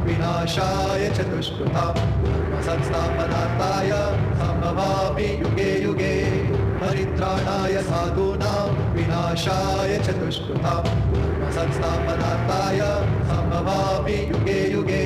विनाशाय च दुष्कृतां संस्थापनार्थाय संभवामि युगे युगे परित्राणाय साधूनां विनाशाय च दुष्कृतां संस्थापनार्थाय संभवामि युगे युगे।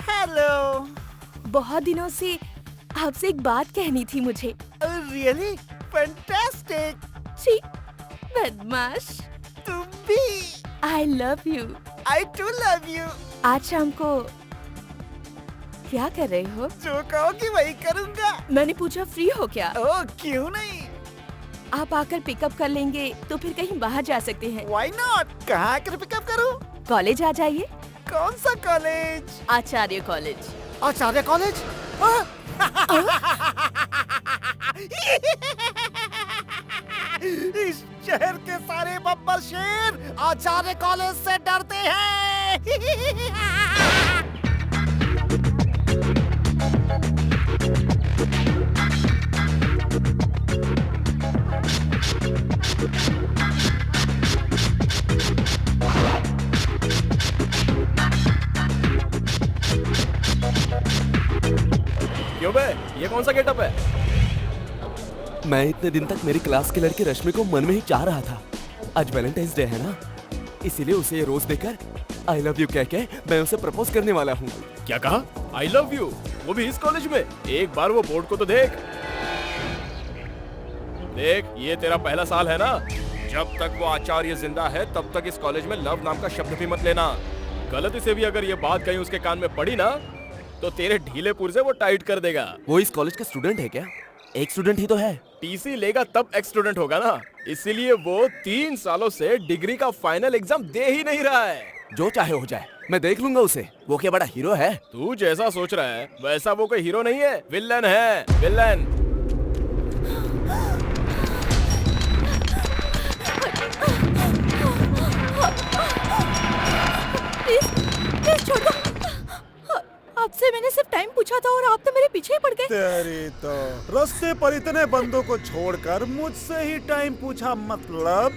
हेलो। बहुत दिनों से आपसे एक बात कहनी थी मुझे। Really fantastic. छी, बदमाश। तुम भी। I love you. I too love you. आज शाम को क्या कर रहे हो? जो कहोगी वही करूँगा। मैंने पूछा फ्री हो क्या? ओह क्यों नहीं। आप आकर पिकअप कर लेंगे तो फिर कहीं बाहर जा सकते हैं। Why not? कहाँ आकर पिकअप करूँ? कॉलेज आ जाइए। कौन सा कॉलेज? आचार्य कॉलेज। आचार्य कॉलेज? इस शहर के सारे बब्बर शेर आचार्य कॉलेज से डरते हैं। क्यों बे, ये कौन सा गेटअप है? मैं इतने दिन तक मेरी क्लास की लड़की रश्मि को मन में ही चाह रहा था। आज वैलेंटाइंस डे है ना, इसीलिए उसे ये रोज देकर आई लव यू कह के मैं उसे प्रपोज करने वाला हूँ। क्या कहा? आई लव यू? वो भी इस कॉलेज में? एक बार वो बोर्ड को तो देख। देख, ये तेरा पहला साल है ना। जब तक वो आचार्य जिंदा है तब तक इस कॉलेज में लव नाम का शब्द भी मत लेना। गलती से भी अगर ये बात कहीं उसके कान में पड़ी ना तो तेरे ढीले पुर्जे वो टाइट कर देगा। वो इस कॉलेज का स्टूडेंट है क्या? एक स्टूडेंट ही तो है। टीसी लेगा तब एक्स स्टूडेंट होगा ना, इसीलिए वो 3 सालों से डिग्री का फाइनल एग्जाम दे ही नहीं रहा है। जो चाहे हो जाए, मैं देख लूंगा उसे। वो क्या बड़ा हीरो है? तू जैसा सोच रहा है वैसा वो कोई हीरो नहीं है, विलन है, विलन। प्लीज छोड़ दो। आपसे मैंने सिर्फ टाइम पूछा था और आप तो मेरे पीछे ही पड़ गए। तेरी तो रास्ते पर इतने बंदों को छोड़कर मुझसे ही टाइम पूछा, मतलब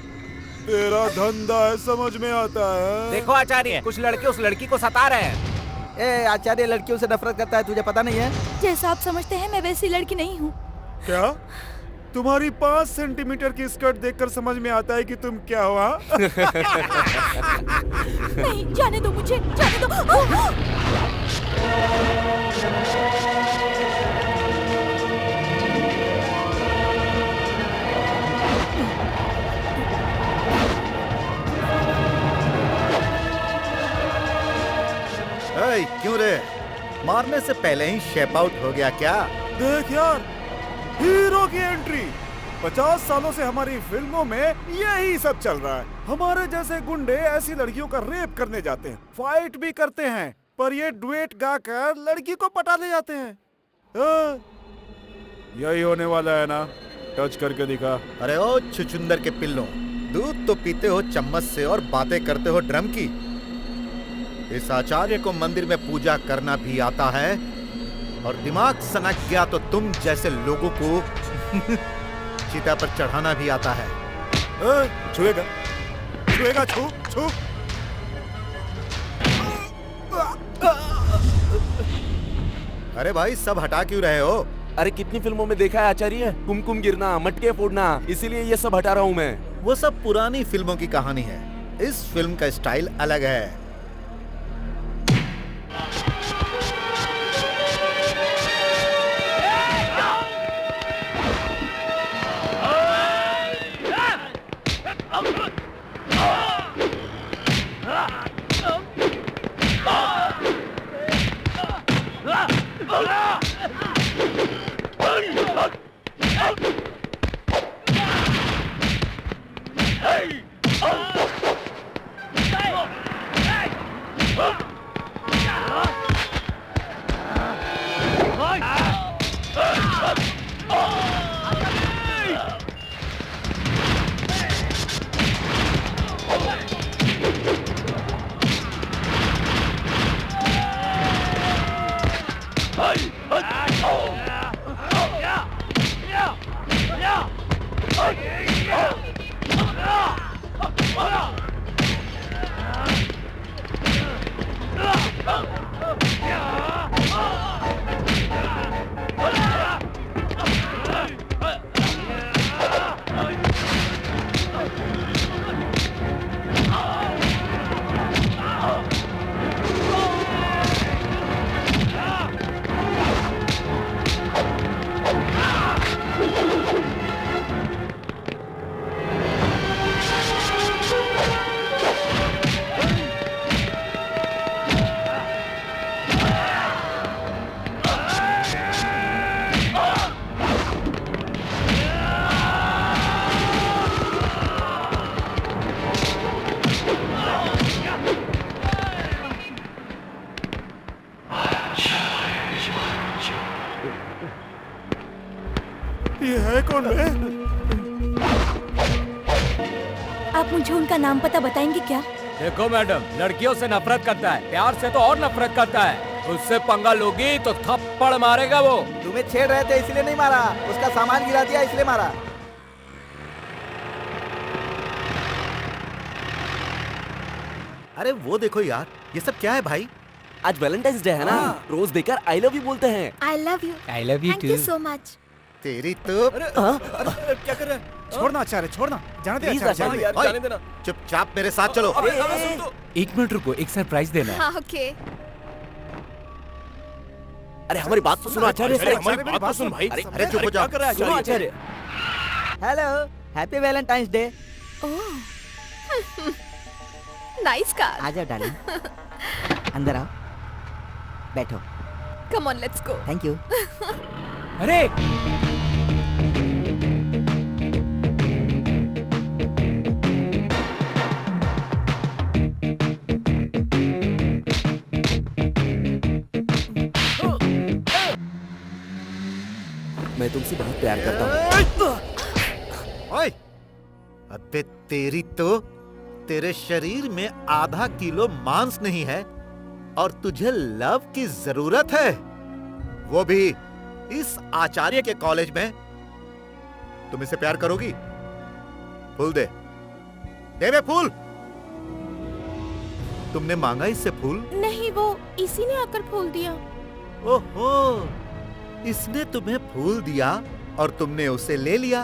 तेरा धंधा है, समझ में आता है। देखो आचार्य, कुछ लड़के उस लड़की को सता रहे हैं। ए आचार्य लड़कियों से नफरत करता है, तुझे पता नहीं है? जैसा आप समझते हैं मैं वैसी लड़की नहीं हूँ। क्या? तुम्हारी 5 सेंटीमीटर की स्कर्ट देखकर समझ में आता है कि तुम क्या हो। नहीं, जाने दो मुझे, जाने दो। क्यों रे? मारने से पहले ही शेप आउट हो गया क्या? देख यार, हीरो की एंट्री। 50 सालों से हमारी फिल्मों में यही सब चल रहा है। हमारे जैसे गुंडे ऐसी लड़कियों का रेप करने जाते हैं, फाइट भी करते हैं, पर ये डुएट गाकर लड़की को पटा ले जाते हैं। यही होने वाला है ना? टच करके दिखा। अरे ओ छुचुंदर के पिल्लों, दूध तो पीते हो चम्मच से और बातें करते हो ड्रम की। इस आचार्य को मंदिर में पूजा करना भी आता है और दिमाग सनक गया तो तुम जैसे लोगों को चिता पर चढ़ाना भी आता है। छुएगा, छुएगा, छू छू। अरे भाई सब हटा क्यों रहे हो? अरे कितनी फिल्मों में देखा है आचार्य, कुमकुम गिरना, मटके फोड़ना, इसीलिए ये सब हटा रहा हूँ मैं। वो सब पुरानी फिल्मों की कहानी है, इस फिल्म का स्टाइल अलग है। Hey! ये है कौन बे? आप मुझे उनका नाम पता बताएंगे क्या? देखो मैडम, लड़कियों से नफरत करता है, प्यार से तो और नफरत करता है। उससे पंगा लोगी तो थप्पड़ मारेगा वो। तुम्हें छेड़ रहे थे इसलिए नहीं मारा, उसका सामान गिरा दिया इसलिए मारा। अरे वो देखो यार, ये सब क्या है भाई? आज वैलेंटाइंस डे है ना, रोज देकर आई लव यू बोलते हैं। आई love you. I love you thank you so much. तेरी तो क्या कर रहा है? छोड़ना आचार्य, छोड़ना, जाने दे Please, आचार्य, आचार्य। जाने दे। यार जाने देना। चुपचाप मेरे साथ चलो। सुन तो। 1 मिनट रुको, एक सरप्राइज देना है। हाँ ओके। अरे हमारी बात तो सुनो आचार्य। अरे हमारी बात तो सुन भाई। अरे चुप हो जाओ। क्या कर रहा है सुनो Acharya? Acharya. Hello, happy Valentine's day. Nice car. आ जाओ डार्लिंग, अंदर आओ, बैठो। Come on let's go. Thank you. अरे मैं तुमसे बहुत प्यार करता हूँ। ओए, अबे तेरी तो, तेरे शरीर में आधा किलो मांस नहीं है और तुझे लव की जरूरत है, वो भी इस आचार्य के कॉलेज में। तुम इसे प्यार करोगी? फूल दे, दे बे फूल। तुमने मांगा इससे फूल? नहीं, वो इसी ने आकर फूल दिया। ओहो, इसने तुम्हें फूल दिया और तुमने उसे ले लिया।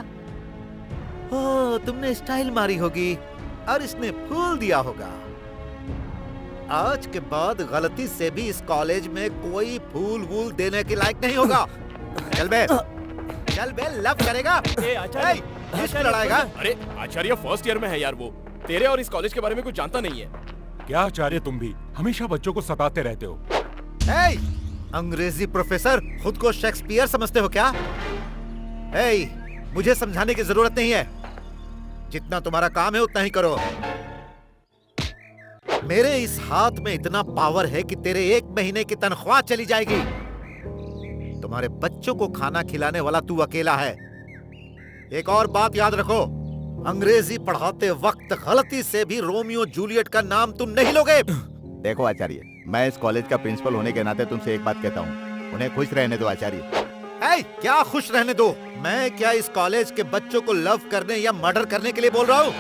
ओह, तुमने स्टाइल मारी होगी और इसने फूल दिया होगा। आज के बाद गलती से भी इस कॉलेज में कोई फूल वूल देने के लायक नहीं होगा। चल बे, चल बे, लव करेगा? आचार्य, इश्क लड़ाएगा? अरे आचार्य फर्स्ट ईयर में है यार वो। तेरे और इस कॉलेज के बारे में कुछ जानता नहीं है। क्या आचार्य, तुम भी हमेशा बच्चों को सताते रहते हो। हे, अंग्रेजी प्रोफेसर, खुद को शेक्सपियर समझते हो क्या? हे, मुझे समझाने की जरूरत नहीं है। जितना तुम्हारा काम है उतना ही करो। मेरे इस हाथ में इतना पावर है कि तेरे 1 महीने की तनख्वाह चली जाएगी। तुम्हारे बच्चों को खाना खिलाने वाला तू अकेला है। एक और बात याद रखो, अंग्रेजी पढ़ाते वक्त गलती से भी रोमियो जूलियट का नाम तुम नहीं लोगे। देखो आचार्य, मैं इस कॉलेज का प्रिंसिपल होने के नाते तुमसे एक बात कहता हूँ, उन्हें खुश रहने दो आचार्य। ए, क्या खुश रहने दो? मैं क्या इस कॉलेज के बच्चों को लव करने या मर्डर करने के लिए बोल रहा हूँ?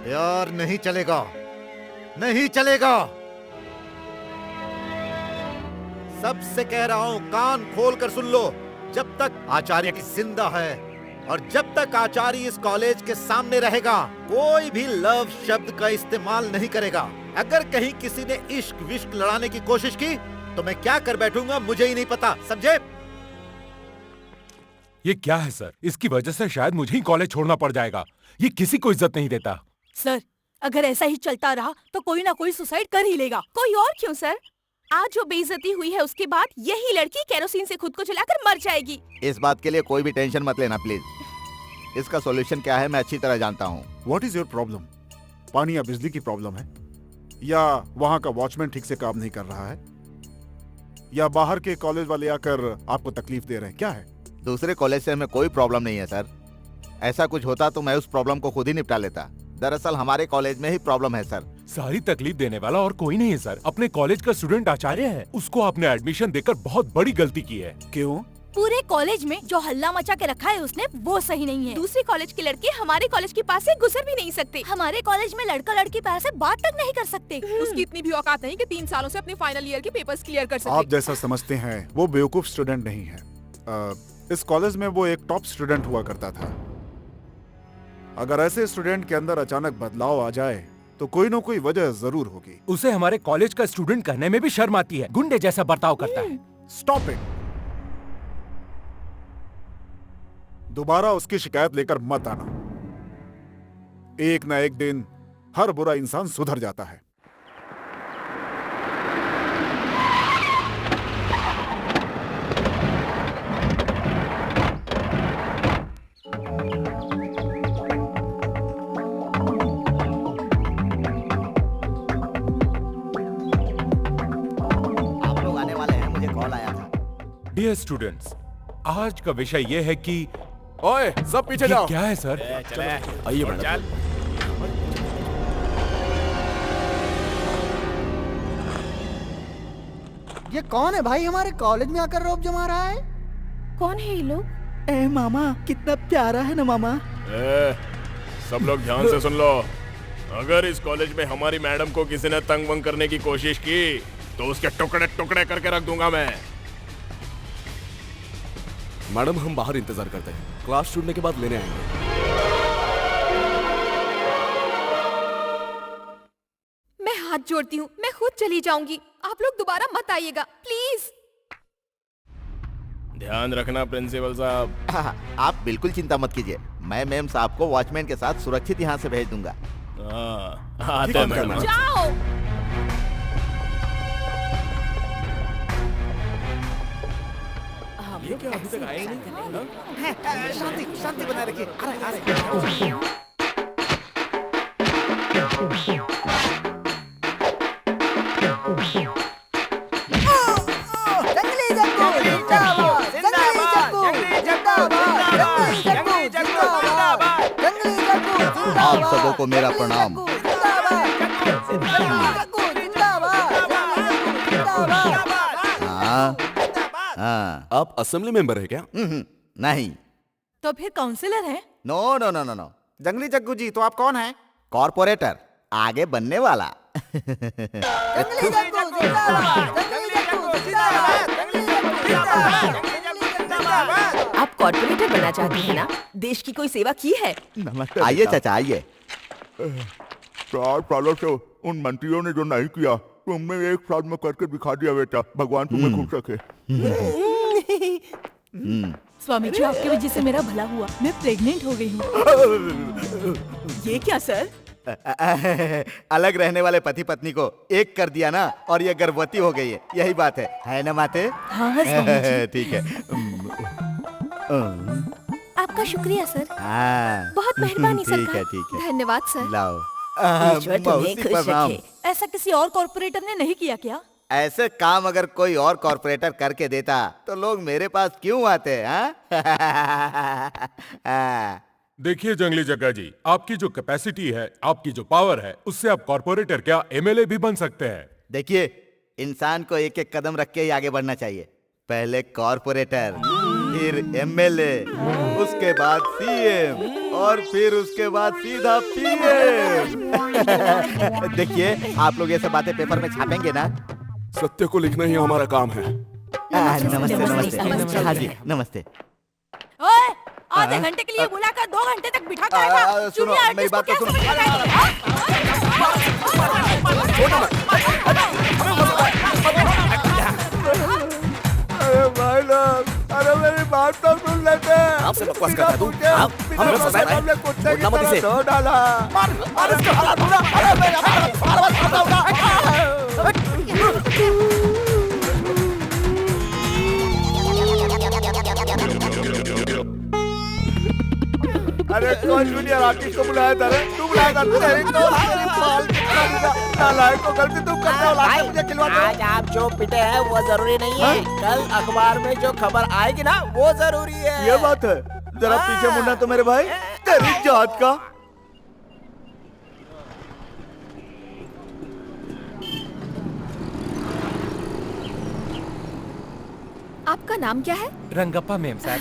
यार नहीं चलेगा, नहीं चलेगा। सबसे कह रहा हूँ, कान खोल कर सुन लो। जब तक आचार्य की जिंदा है और जब तक आचार्य इस कॉलेज के सामने रहेगा, कोई भी लव शब्द का इस्तेमाल नहीं करेगा। अगर कहीं किसी ने इश्क विश्क लड़ाने की कोशिश की तो मैं क्या कर बैठूंगा मुझे ही नहीं पता, समझे? ये क्या है सर? इसकी वजह से शायद मुझे ही कॉलेज छोड़ना पड़ जाएगा। ये किसी को इज्जत नहीं देता। सर, अगर ऐसा ही चलता रहा तो कोई ना कोई सुसाइड कर ही लेगा। कोई और क्यों सर? आज जो बेइज्जती हुई है उसके बाद यही लड़की केरोसिन से खुद को जलाकर मर जाएगी। इस बात के लिए कोई भी टेंशन मत लेना प्लीज। इसका सॉल्यूशन क्या है मैं अच्छी तरह जानता हूँ। What is your problem? पानी या बिजली की प्रॉब्लम है? या वहां का वॉचमैन ठीक से काम नहीं कर रहा है, या बाहर के कॉलेज वाले आकर आपको तकलीफ दे रहे हैं, क्या है? दूसरे कॉलेज से हमें कोई प्रॉब्लम नहीं है सर। ऐसा कुछ होता तो मैं उस प्रॉब्लम को खुद ही निपटा लेता। दरअसल हमारे कॉलेज में ही प्रॉब्लम है सर। सारी तकलीफ देने वाला और कोई नहीं है सर, अपने कॉलेज का स्टूडेंट आचार्य है। उसको आपने एडमिशन देकर बहुत बड़ी गलती की है। क्यों? पूरे कॉलेज में जो हल्ला मचा के रखा है उसने, वो सही नहीं है। दूसरे कॉलेज के लड़के हमारे कॉलेज के पास से गुजर भी नहीं सकते। हमारे कॉलेज में लड़का लड़की पास से बात तक नहीं कर सकते। उसकी इतनी भी औकात नहीं कि 3 सालों से अपने फाइनल ईयर के पेपर्स क्लियर कर सके। आप जैसा समझते हैं वो बेवकूफ स्टूडेंट नहीं है। इस कॉलेज में वो एक टॉप स्टूडेंट हुआ करता था। अगर ऐसे स्टूडेंट के अंदर अचानक बदलाव आ जाए तो कोई न कोई वजह जरूर होगी। उसे हमारे कॉलेज का स्टूडेंट कहने में भी शर्म आती है। गुंडे जैसा बर्ताव करता है। Stop it. दोबारा उसकी शिकायत लेकर मत आना। एक न एक दिन हर बुरा इंसान सुधर जाता है। आप लोग आने वाले हैं, मुझे कॉल आया था। डियर स्टूडेंट्स, आज का विषय यह है कि ओए, सब पीछे जाओ। क्या है सर? आइए मैडम। ये कौन है भाई, हमारे कॉलेज में आकर रौब जमा रहा है? कौन है ये लोग? ए मामा, कितना प्यारा है ना मामा। सब लोग ध्यान से सुन लो। अगर इस कॉलेज में हमारी मैडम को किसी ने तंग वंग करने की कोशिश की तो उसके टुकड़े टुकड़े करके रख दूंगा मैं। मैडम हम बाहर इंतजार करते हैं, क्लास छूटने के बाद लेने आएंगे। मैं हाथ जोड़ती हूँ, मैं खुद चली जाऊंगी। आप लोग दोबारा मत आइएगा प्लीज। ध्यान रखना प्रिंसिपल साहब। आप बिल्कुल चिंता मत कीजिए, मैं मैम साहब को वॉचमैन के साथ सुरक्षित यहाँ से भेज दूंगा। आते हैं मैडम। जाओ। ये क्या अभी तक आए नहीं? शांति शांति बनाए रखिए। अरे जंगली जग्गू जिंदाबाद, जंगली जग्गू जिंदाबाद, जंगली जग्गू जिंदाबाद, जंगली जग्गू जिंदाबाद। आप सबों को मेरा प्रणाम। हाँ, आप असेंबली मेंबर है क्या? नहीं। तो फिर काउंसिलर है? No no no no no. जंगली जग्गू जी, तो आप कौन हैं? कॉर्पोरेटर, आगे बनने वाला। जंगली जग्गू जिंदाबाद, जंगली जग्गू जिंदाबाद, जंगली जग्गू जिंदाबाद, जंगली जग्गू जिंदाबाद। आप कॉर्पोरेटर बनना चाहते हैं ना? देश की कोई सेवा की है? आइए चाचा आइए। 4 सालों से उन मंत्रियों ने जो नहीं किया तुमने एक साल में करके दिखा दिया बेटा। भगवान तुम्हें खुश रखे। स्वामी जी, आपकी वजह से मेरा भला हुआ। मैं प्रेग्नेंट हो गई हूँ। ये क्या सर? अलग रहने वाले पति पत्नी को एक कर दिया ना, और ये गर्भवती हो गई है। यही बात है ना माते? हाँ स्वामी जी। ठीक है। आपका शुक्रिया सर। हाँ, बहुत मेहरबानी ठीक है सरकार। ठीक है। धन्यवाद सर। लाओ। ईश्वर तुम्हें मौसी खुश प्रणाम। रखे। ऐसा किसी और कॉर्पोरेटर ने नहीं किया क्या? ऐसे काम अगर कोई और कॉर्पोरेटर करके देता तो लोग मेरे पास क्यों आते हैं? देखिए जंगली जग्गा जी, आपकी जो कैपेसिटी है, आपकी जो पावर है, उससे आप कॉर्पोरेटर क्या एमएलए भी बन सकते हैं। देखिए, इंसान को एक एक कदम रख के ही आगे बढ़ना चाहिए। पहले कॉर्पोरेटर, फिर एमएलए, उसके बाद सीएम, और फिर उसके बाद सीधा पीएम। देखिए, आप लोग ये सब बातें पेपर में छापेंगे ना? सत्य को लिखना ही हमारा काम है। नमस्ते नमस्ते। हाँ जी नमस्ते। ओए, आधे घंटे के लिए बुलाकर 2 घंटे तक बिठा कर रखा। सुनो, जूनियर मेरी आर्टिस्ट को बात तो कैसे सुनो। अरे भाई लोग, अरे मेरी बात तो सुन लेते। आपसे बकवास करता है तू? आप हमें फंसा रहा है? कुत्ते की वोट ना मत तरह इसे। धो डाला। मार इसको, अरे कौन जूनियर आर्टिस्ट को बुलाया था रे? तू बुलाया था? तेरी तो नालायक को गलती तुम करते हो, लाके मुझे खिलवाते हो। आज आप जो पिटे हैं वो जरूरी नहीं है, कल अखबार में जो खबर आएगी ना वो जरूरी है। ये बात है, जरा पीछे मुड़ना तो मेरे भाई, तेरी जात का। आपका नाम क्या है? रंगप्पा मेम साहब।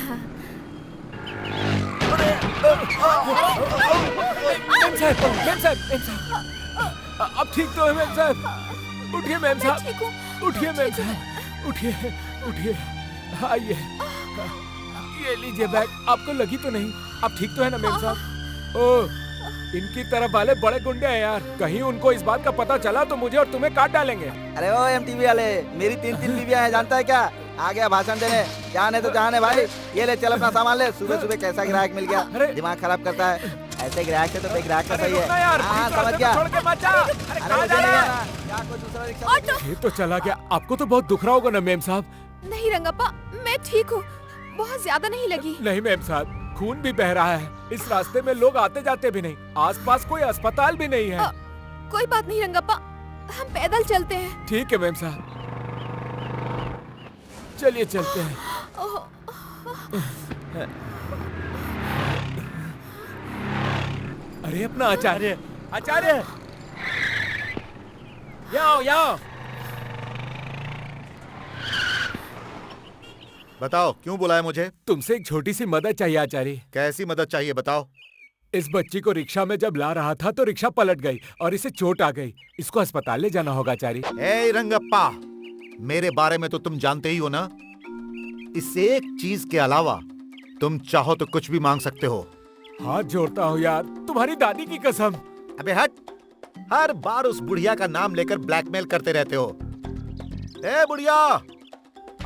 मेम साहब, अब ठीक तो है मेम साहब? उठिए मेम साहब, उठिए मेम साहब, उठिए उठिए, आइए, ये लीजिए बैग। आपको लगी तो नहीं? आप ठीक तो है ना मेम साहब? ओह, इनकी तरफ वाले बड़े गुंडे हैं यार, कहीं उनको इस बात का पता चला तो मुझे और तुम्हें काट डालेंगे। अरे ओ एमटीवी वाले, मेरी 3 बीवियां हैं, जानता है क्या? आ गया भाषण देने, जाने तो जाने भाई। ये ले, चल अपना सामान ले। सुबह सुबह कैसा ग्राहक मिल गया, दिमाग खराब करता है। ऐसे ग्राहक से तो ग्राहक का सही है। हाँ, समझ गया। अरे मुझे नहीं आना, क्या कोई दूसरा रिक्शा? ये तो चला गया। आपको तो बहुत दुख रहा होगा ना मेम साहब? नहीं रंगप्पा, मैं ठीक हूँ, बहुत ज्यादा नहीं लगी। नहीं मेम साहब, खून भी बह रहा है। इस रास्ते में लोग आते जाते भी नहीं, आसपास कोई अस्पताल भी नहीं है। कोई बात नहीं रंगप्पा, हम पैदल चलते हैं। ठीक है मेम साहब, चलिए चलते हैं। अरे अपना आचार्य, आचार्य, यहाँ यहाँ। बताओ, क्यों बुलाया मुझे? तुमसे एक छोटी सी मदद चाहिए आचार्य। कैसी मदद चाहिए बताओ? इस बच्ची को रिक्शा में जब ला रहा था तो रिक्शा पलट गई और इसे चोट आ गई। इसको अस्पताल ले जाना होगा आचार्य। ए रंगप्पा, मेरे बारे में तो तुम जानते ही हो ना। इस एक चीज के अलावा तुम चाहो तो कुछ भी मांग सकते हो। हाथ जोड़ता हूँ यार, तुम्हारी दादी की कसम। अबे हट, हर बार उस बुढ़िया का नाम लेकर ब्लैकमेल करते रहते हो। ए बुढ़िया,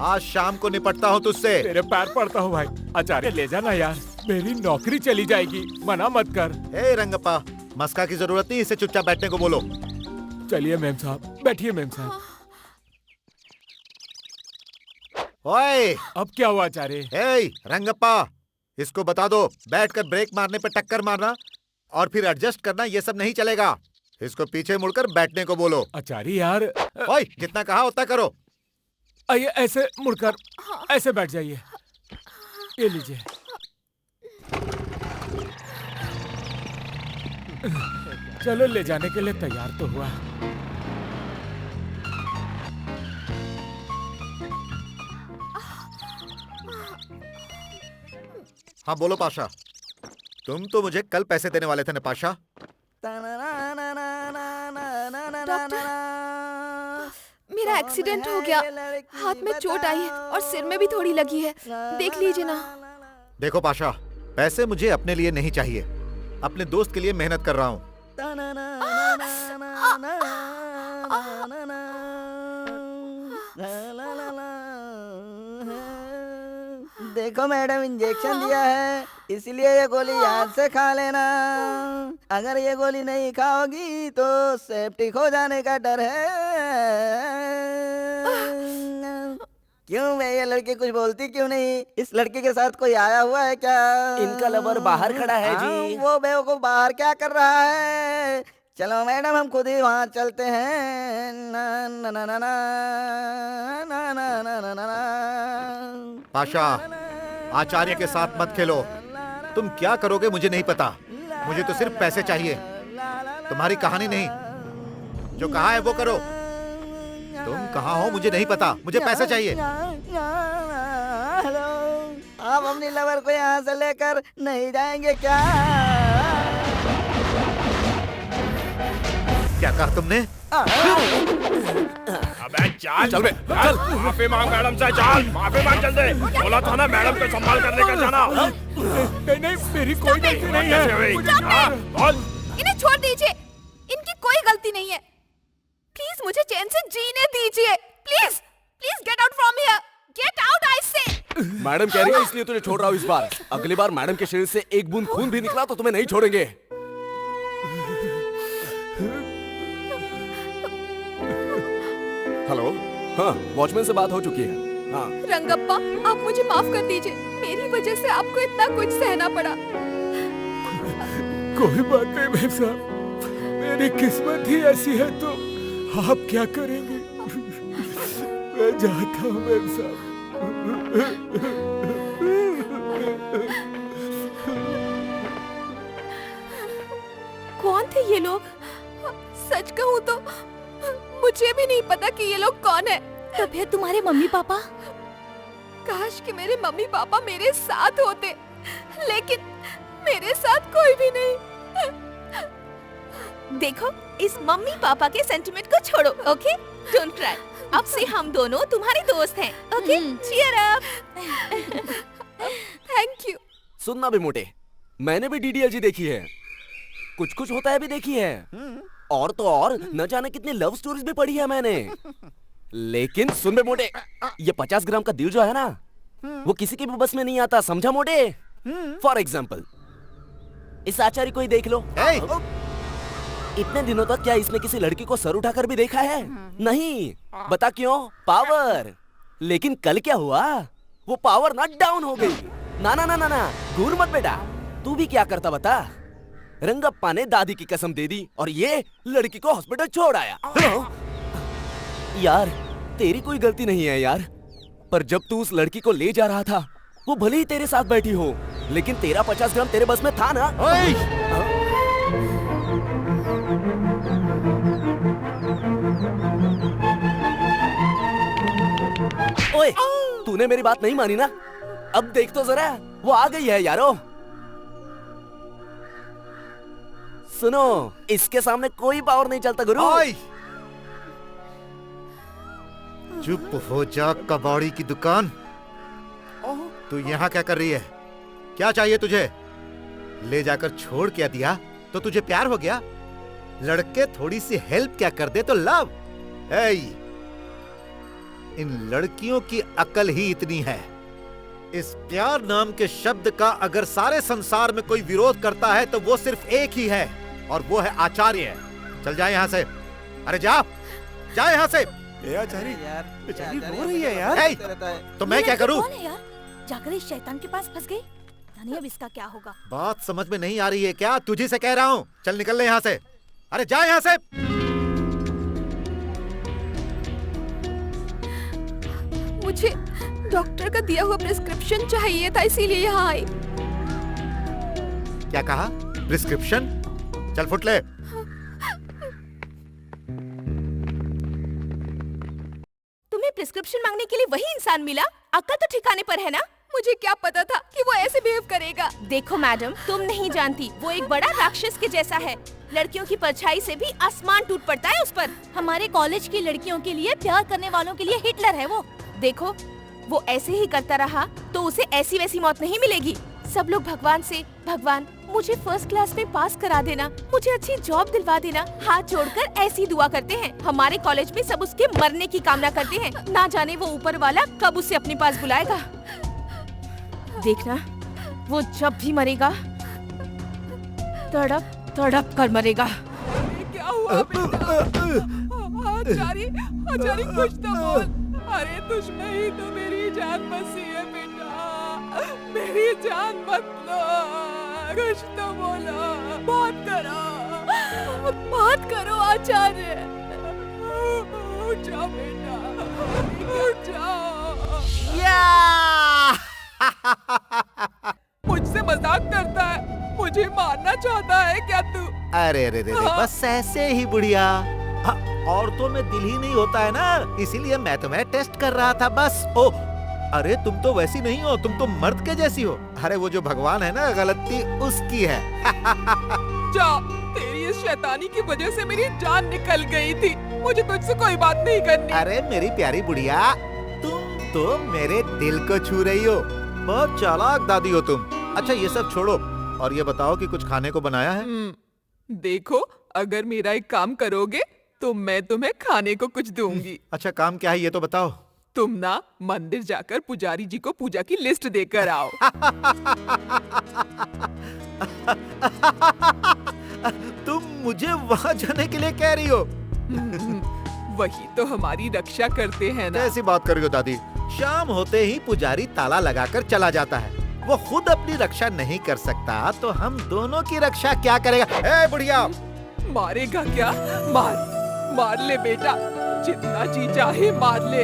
आज शाम को निपटता हूँ तुझसे। तेरे पैर पड़ता हूँ भाई, आचार्य ले जाना यार, मेरी नौकरी चली जाएगी, मना मत कर। ए रंगप्पा, मस्का की जरूरत नहीं, इसे चुपचाप बैठने को बोलो। चलिए मेम साहब, बैठिए मेम साहब। ओए, अब क्या हुआ आचार्य? ए रंगप्पा, इसको बता दो, बैठकर ब्रेक मारने पे टक्कर मारना और फिर एडजस्ट करना ये सब नहीं चलेगा। इसको पीछे मुड़कर बैठने को बोलो। आचार्य यार। ओए, जितना कहा उतना करो। आइए, ऐसे मुड़कर ऐसे बैठ जाइए। ये लीजिए। चलो, ले जाने के लिए तैयार तो हुआ। हाँ बोलो पाशा, तुम तो मुझे कल पैसे देने वाले थे ना पाशा? मेरा एक्सीडेंट हो गया, हाथ में चोट आई है और सिर में भी थोड़ी लगी है, देख लीजिए ना। देखो पाशा, पैसे मुझे अपने लिए नहीं चाहिए, अपने दोस्त के लिए मेहनत कर रहा हूँ। देखो मैडम, इंजेक्शन दिया है, इसलिए ये गोली याद से खा लेना। अगर ये गोली नहीं खाओगी तो सेप्टिक हो जाने का डर है। क्यों मैं ये लड़की कुछ बोलती क्यों नहीं? इस लड़की के साथ कोई आया हुआ है क्या? इनका लवर बाहर खड़ा है जी। वो बेवकूफ बाहर क्या कर रहा है? चलो मैडम, हम खुद ही वहाँ चलते हैं। ना ना ना ना ना ना ना ना ना ना। पाशा, आचार्य के साथ मत खेलो। तुम क्या करोगे मुझे नहीं पता, मुझे तो सिर्फ पैसे चाहिए, तुम्हारी कहानी नहीं। जो कहा है वो करो। तुम कहाँ हो मुझे नहीं पता, मुझे पैसे चाहिए। हेलो, आप अपनी लवर को यहाँ से लेकर नहीं जाएंगे क्या? क्या कहा तुमने? अबे चल बे, चल माफी मांग मैडम से, चल माफी मांग जल्दी। बोला था ना मैडम को संभाल कर लेकर जाना। नहीं, मेरी कोई गलती नहीं है। इन्हें छोड़ दीजिए, इनकी कोई गलती नहीं है। प्लीज मुझे चैन से जीने दीजिए। Please please get out from here, get out I से। मैडम कह रही है इसलिए तुझे छोड़ रहा हूँ इस बार। अगली बार मैडम के शरीर से एक बूंद खून भी निकला तो तुम्हें नहीं छोड़ेंगे। हेलो, हाँ, वॉचमैन से बात हो चुकी है। हाँ रंगप्पा, आप मुझे माफ कर दीजिए, मेरी वजह से आपको इतना कुछ सहना पड़ा। कोई बात नहीं भाई साहब, मेरी किस्मत ही ऐसी है तो आप क्या करेंगे? मैं जाता हूँ मेम साहब। कौन थे ये लोग? सच कहूँ तो मुझे भी नहीं पता कि ये लोग कौन है। तो फिर तुम्हारे मम्मी पापा? काश कि मेरे मम्मी पापा मेरे साथ होते, लेकिन मेरे साथ कोई भी नहीं। देखो, इस मम्मी पापा के सेंटिमेंट को छोड़ो, ओके? Don't cry. अब से हम दोनों तुम्हारे दोस्त हैं, okay? Cheer up. Thank you. सुनना भी मोटे, मैंने भी डीडीएलजे देखी है, कुछ कुछ होता है भी देखी है, और तो और न जाने कितनी लव स्टोरीज भी पढ़ी है मैंने। लेकिन सुन बे मोटे, ये 50 ग्राम का दिल जो है ना, वो किसी के भी बस में नहीं आता, समझा मोटे? फॉर एग्जाम्पल, इस आचार्य को ही देख लो। इतने दिनों तक क्या इसने किसी लड़की को सर उठाकर भी देखा है? नहीं। बता क्यों? पावर। लेकिन कल क्या हुआ? वो पावर ना डाउन हो गई। ना ना ना ना ना, घूर मत बेटा। तू भी क्या करता बता? रंगप्पा ने दादी की कसम दे दी और ये लड़की को हॉस्पिटल छोड़ आया। यार, तेरी कोई गलती नहीं है यार, पर जब तू उस लड़की को ले जा रहा था, वो भले ही तेरे साथ बैठी हो, लेकिन तेरा 50 ग्राम तेरे बस में था ना? ओए, तूने मेरी बात नहीं मानी ना? अब देख तो जरा, वो आ गई है यारो। सुनो, इसके सामने कोई पावर नहीं चलता गुरु। चुप हो जा कबाड़ी की दुकान। तू यहाँ क्या कर रही है? क्या चाहिए तुझे? ले जाकर छोड़ क्या दिया तो तुझे प्यार हो गया? लड़के थोड़ी सी हेल्प क्या कर दे तो लव। इन लड़कियों की अकल ही इतनी है। इस प्यार नाम के शब्द का अगर सारे संसार में कोई विरोध करता है तो वो सिर्फ एक ही है, और वो है आचार्य। चल जाए यहाँ से। अरे जा, जा यहाँ से। आचार्य यार, रो रही है यार। तो मैं क्या करूँ? कौन है यार? जाकर इस शैतान के पास फंस गई। जानिए अब इसका क्या होगा। बात समझ में नहीं आ रही है क्या? तुझी से कह रहा हूँ, चल निकल ले यहाँ से। अरे जा यहाँ से। मुझे डॉक्टर का दिया हुआ प्रिस्क्रिप्शन चाहिए था, इसीलिए यहाँ आई। क्या कहा? प्रिस्क्रिप्शन? चल फुट ले। तुम्हें प्रिस्क्रिप्शन मांगने के लिए वही इंसान मिला? अक्ल तो ठिकाने पर है ना? मुझे क्या पता था कि वो ऐसे बिहेव करेगा। देखो मैडम, तुम नहीं जानती, वो एक बड़ा राक्षस के जैसा है। लड़कियों की परछाई से भी आसमान टूट पड़ता है उस पर। हमारे कॉलेज की लड़कियों के लिए, प्यार करने वालों के लिए हिटलर है वो। देखो, वो ऐसे ही करता रहा तो उसे ऐसी वैसी मौत नहीं मिलेगी। सब लोग भगवान से, भगवान मुझे फर्स्ट क्लास में पास करा देना, मुझे अच्छी जॉब दिलवा देना, हाथ जोड़कर ऐसी दुआ करते हैं। हमारे कॉलेज में सब उसके मरने की कामना करते हैं। ना जाने वो ऊपर वाला कब उसे अपने पास बुलाएगा। देखना, वो जब भी मरेगा तड़प तड़प कर मरेगा। क्या हुआ बेटा? आचार्य, आचार्य कुछ तो बोल। अरे तुझमें ही तो मेरी जान बसी है बेटा, मेरी जान मत लो, कुछ तो बोलो, बात करो, बात करो आचार्य। उठ जाओ बेटा, उठ जाओ। मुझसे मजाक करता है, मुझे मारना चाहता है क्या तू? अरे रे रे, बस ऐसे ही बुढ़िया। औरतों में दिल ही नहीं होता है ना, इसीलिए मैं तुम्हें टेस्ट कर रहा था बस। ओ, अरे तुम तो वैसी नहीं हो, तुम तो मर्द के जैसी हो। अरे वो जो भगवान है ना, गलती उसकी है। जा, तेरी इस शैतानी की वजह से मेरी जान निकल गई थी। मुझे तुझसे कोई बात नहीं करनी। अरे मेरी प्यारी बुढ़िया, तुम तो मेरे दिल को छू रही हो। बहुत चालाक दादी हो तुम। अच्छा ये सब छोड़ो और ये बताओ कि कुछ खाने को बनाया है? देखो, अगर मेरा एक काम करोगे तो मैं तुम्हें खाने को कुछ दूंगी। अच्छा काम क्या है ये तो बताओ। तुम ना मंदिर जाकर पुजारी जी को पूजा की लिस्ट देकर आओ। तुम मुझे वहाँ जाने के लिए कह रही हो? वही तो हमारी रक्षा करते हैं ना। कैसी बात कर रही हो दादी? शाम होते ही पुजारी ताला लगाकर चला जाता है। वो खुद अपनी रक्षा नहीं कर सकता तो हम दोनों की रक्षा क्या करेगा? ए बुढ़िया! मारेगा क्या? मार मार ले बेटा, जितना जी चाहे मार ले।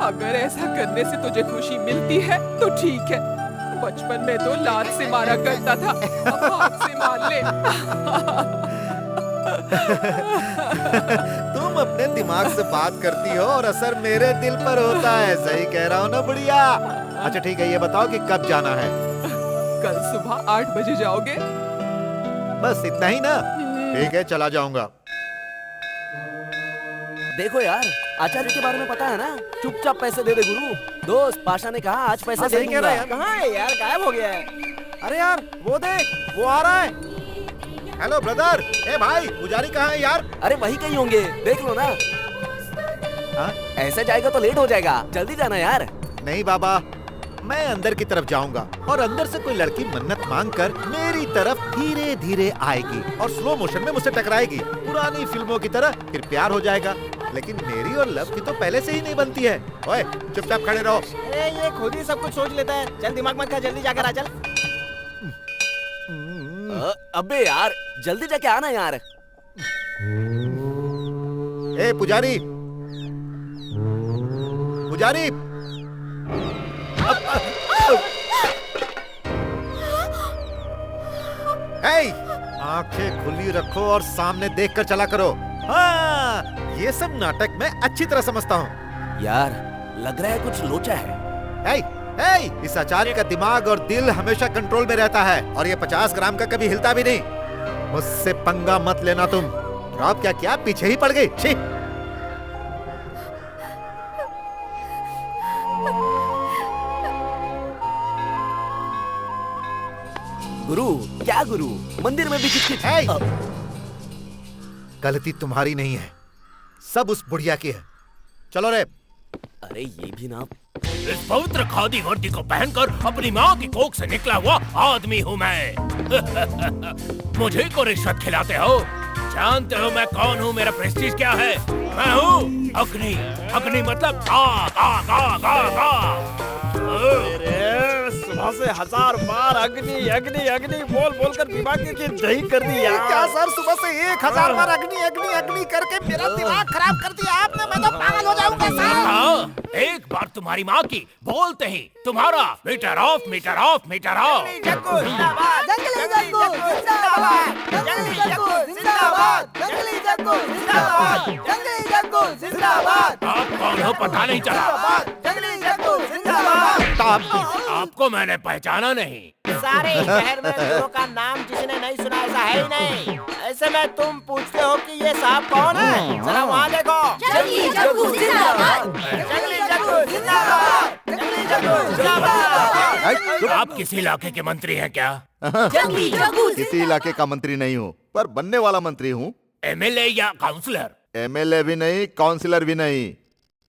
अगर ऐसा करने से तुझे खुशी मिलती है तो ठीक है। बचपन में तो लात से मारा करता था, अब हाथ से मार ले। तुम अपने दिमाग से बात करती हो और असर मेरे दिल पर होता है। सही कह रहा हूँ ना बुढ़िया? अच्छा ठीक है, ये बताओ कि कब जाना है? कल सुबह 8 बजे जाओगे? बस इतना ही ना? ठीक है, चला जाऊंगा। देखो यार, आचार्य के बारे में पता है ना? चुपचाप पैसे दे दे गुरु। दोस्त पाशा ने कहा आज पैसे दे दूंगा। कहाँ है यार? गायब हो गया है। अरे यार वो देख, वो आ रहा है। Hello brother. ए भाई, पुजारी कहाँ है यार? अरे वही कहीं होंगे, देख लो ना। ऐसे जाएगा तो लेट हो जाएगा, जल्दी जाना यार। नहीं बाबा, मैं अंदर की तरफ जाऊंगा और अंदर से कोई लड़की मन्नत मांगकर मेरी तरफ धीरे धीरे आएगी और स्लो मोशन में मुझसे टकराएगी। पुरानी फिल्मों की तरह फिर प्यार हो जाएगा। लेकिन मेरी और लव की तो पहले से ही नहीं बनती है। ओए चुपचाप खड़े रहो। अरे ये खुद ही सब कुछ सोच लेता है। चल दिमाग मत खा, जल्दी जाकर आ चल। अबे यार जल्दी जाके आना यार। ए पुजारी, पुजारी। आंखें खुली रखो और सामने देखकर चला करो। हाँ, ये सब नाटक मैं अच्छी तरह समझता हूँ। यार लग रहा है कुछ लोचा है। इस आचार्य का दिमाग और दिल हमेशा कंट्रोल में रहता है और ये 50 ग्राम का कभी हिलता भी नहीं। मुझसे पंगा मत लेना तुम। और आप क्या पीछे ही पड़ गई। छी। गुरु क्या गुरु, मंदिर में भी किचकिच। गलती तुम्हारी नहीं है, सब उस बुढ़िया की है। चलो रे। अरे ये भी ना। इस पवित्र खादी वर्दी को पहनकर अपनी माँ की कोख से निकला हुआ आदमी हूँ मैं। मुझे को रिश्वत खिलाते हो? जानते हो मैं कौन हूँ, मेरा प्रेस्टीज क्या है? मैं हूँ अग्नि। अग्नि मतलब सुबह से 1000 बार अग्नि अग्नि अग्नि बोल बोल कर दिमाग की दही कर दी यार। क्या सर, सुबह से 1000 बार अग्नि अग्नि अग्नि करके मेरा दिमाग खराब कर दिया आपने। मैं तो पागल हो जाऊंगा सर। हाँ, एक बार तुम्हारी माँ की बोलते ही तुम्हारा meter off meter off meter off. आप कौन हो पता नहीं चला। आपको मैंने पहचाना नहीं। सारे शहर में गुरु का नाम जिसने नहीं सुना ऐसा है ही नहीं। ऐसे में तुम पूछते हो कि ये साहब कौन है? जरा वहाँ देखो। जंगली जग्गू जिंदाबाद। जंगली जग्गू जिंदाबाद। जंगली जग्गू जिंदाबाद। आप किसी इलाके के मंत्री हैं क्या? जंगली जग्गू किसी इलाके का मंत्री नहीं हूँ, पर बनने वाला मंत्री हूँ। एमएलए या काउंसलर? एमएलए भी नहीं, काउंसिलर भी नहीं,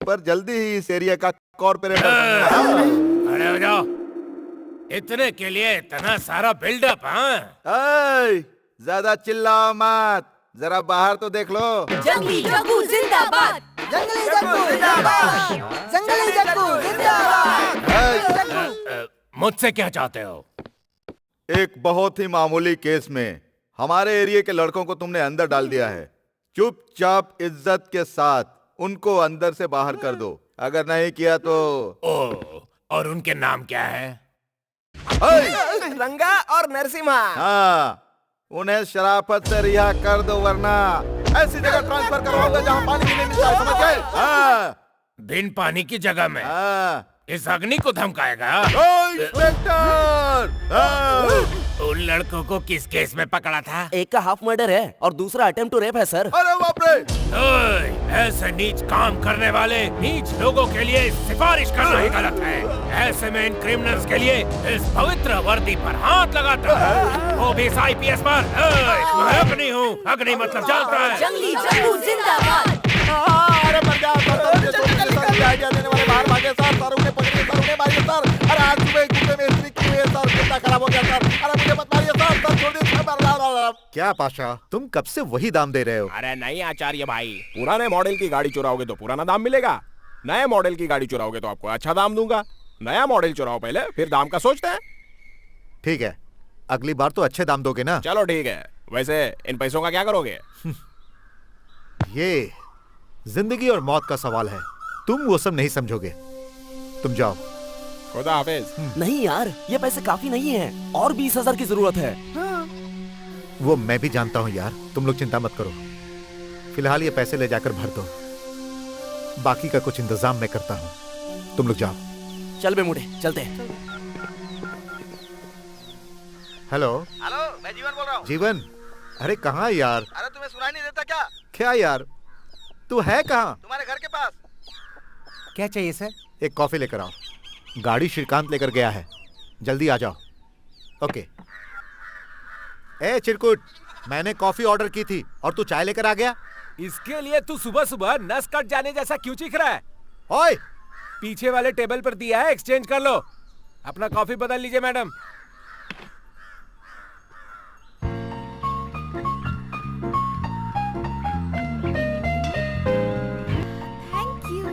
पर जल्दी ही इस एरिया का कॉर्पोरेटर। अरे हो जाओ, इतने के लिए इतना सारा बिल्डअप? ज्यादा चिल्लाओ मत, जरा बाहर तो देख लो। जंगली जग्गू जिंदाबाद। जंगली जग्गू जिंदाबाद। जंगली जग्गू जिंदाबाद। मुझसे क्या चाहते हो? एक बहुत ही मामूली केस में हमारे एरिया के लड़कों को तुमने अंदर डाल दिया है। चुपचाप इज्जत के साथ उनको अंदर से बाहर कर दो, अगर नहीं किया तो। और उनके नाम क्या है? रंगा और नरसिम्हा। हाँ, उन्हें शराफत से रिहा कर दो, वरना ऐसी जगह ट्रांसफर करवाऊंगा जहाँ पानी भी नहीं मिलता है, समझ गए? हाँ। बिन पानी की जगह में इस अग्नि को धमकाएगा? इंस्पेक्टर! उन लड़कों को किस केस में पकड़ा था? एक का हाफ मर्डर है और दूसरा अटेम्प्ट टू रेप है सर। अरे बाप रे! ऐसे नीच काम करने वाले नीच लोगों के लिए सिफारिश करना ही गलत है। ऐसे में इन क्रिमिनल्स के लिए इस पवित्र वर्दी पर हाथ लगाता है, वो भी इस IPS पर। मैं अग्नि हूँ, अग्नि मतलब जलता है। जंगली जग्गू जिंदाबाद। अरे मर जाओ आइडिया देने वाले बाहर भागे सर। सर उन्हें पकड़िए सर, उन्हें मारिए सर। अरे आज सुबह गुस्से में स्त्री की हुई है सर, कितना खराब हो गया सर। अरे मुझे मत मारिए सर, सर छोड़ दीजिए। क्या पाशा, तुम कब से वही दाम दे रहे हो? अरे नहीं आचार्य भाई, पुराने मॉडल की गाड़ी चुराओगे तो पुराना दाम मिलेगा, नए मॉडल की गाड़ी चुराओगे तो आपको अच्छा दाम दूंगा। नया मॉडल चुराओ पहले, फिर दाम का सोचते हैं। ठीक है, अगली बार तो अच्छे दाम दोगे ना? चलो ठीक है। वैसे इन पैसों का क्या करोगे? ये जिंदगी और मौत का सवाल है, तुम वो सब नहीं समझोगे। तुम जाओ। खुदा हाफिज। नहीं यार, ये पैसे काफी नहीं है, और 20,000 की जरूरत है। वो मैं भी जानता हूँ यार, तुम लोग चिंता मत करो। फिलहाल ये पैसे ले जाकर भर दो, बाकी का कुछ इंतजाम मैं करता हूँ। तुम लोग जाओ। चल बे मुड़े, चलते हैं। हेलो। हेलो, मैं जीवन बोल रहा हूँ। जीवन, अरे कहाँ यार? अरे तुम्हें सुनाई नहीं देता क्या? क्या यार, तू है कहाँ? तुम्हारे घर के पास। क्या चाहिए सर? एक कॉफी लेकर आओ। गाड़ी श्रीकांत लेकर गया है, जल्दी आ जाओ। ओके। ए चिरकुट, मैंने कॉफी ऑर्डर की थी और तू चाय लेकर आ गया। इसके लिए तू सुबह सुबह नस कट जाने जैसा क्यों चीख रहा है? ओए, पीछे वाले टेबल पर दिया है, एक्सचेंज कर लो। अपना कॉफी बदल लीजिए मैडम। Thank you.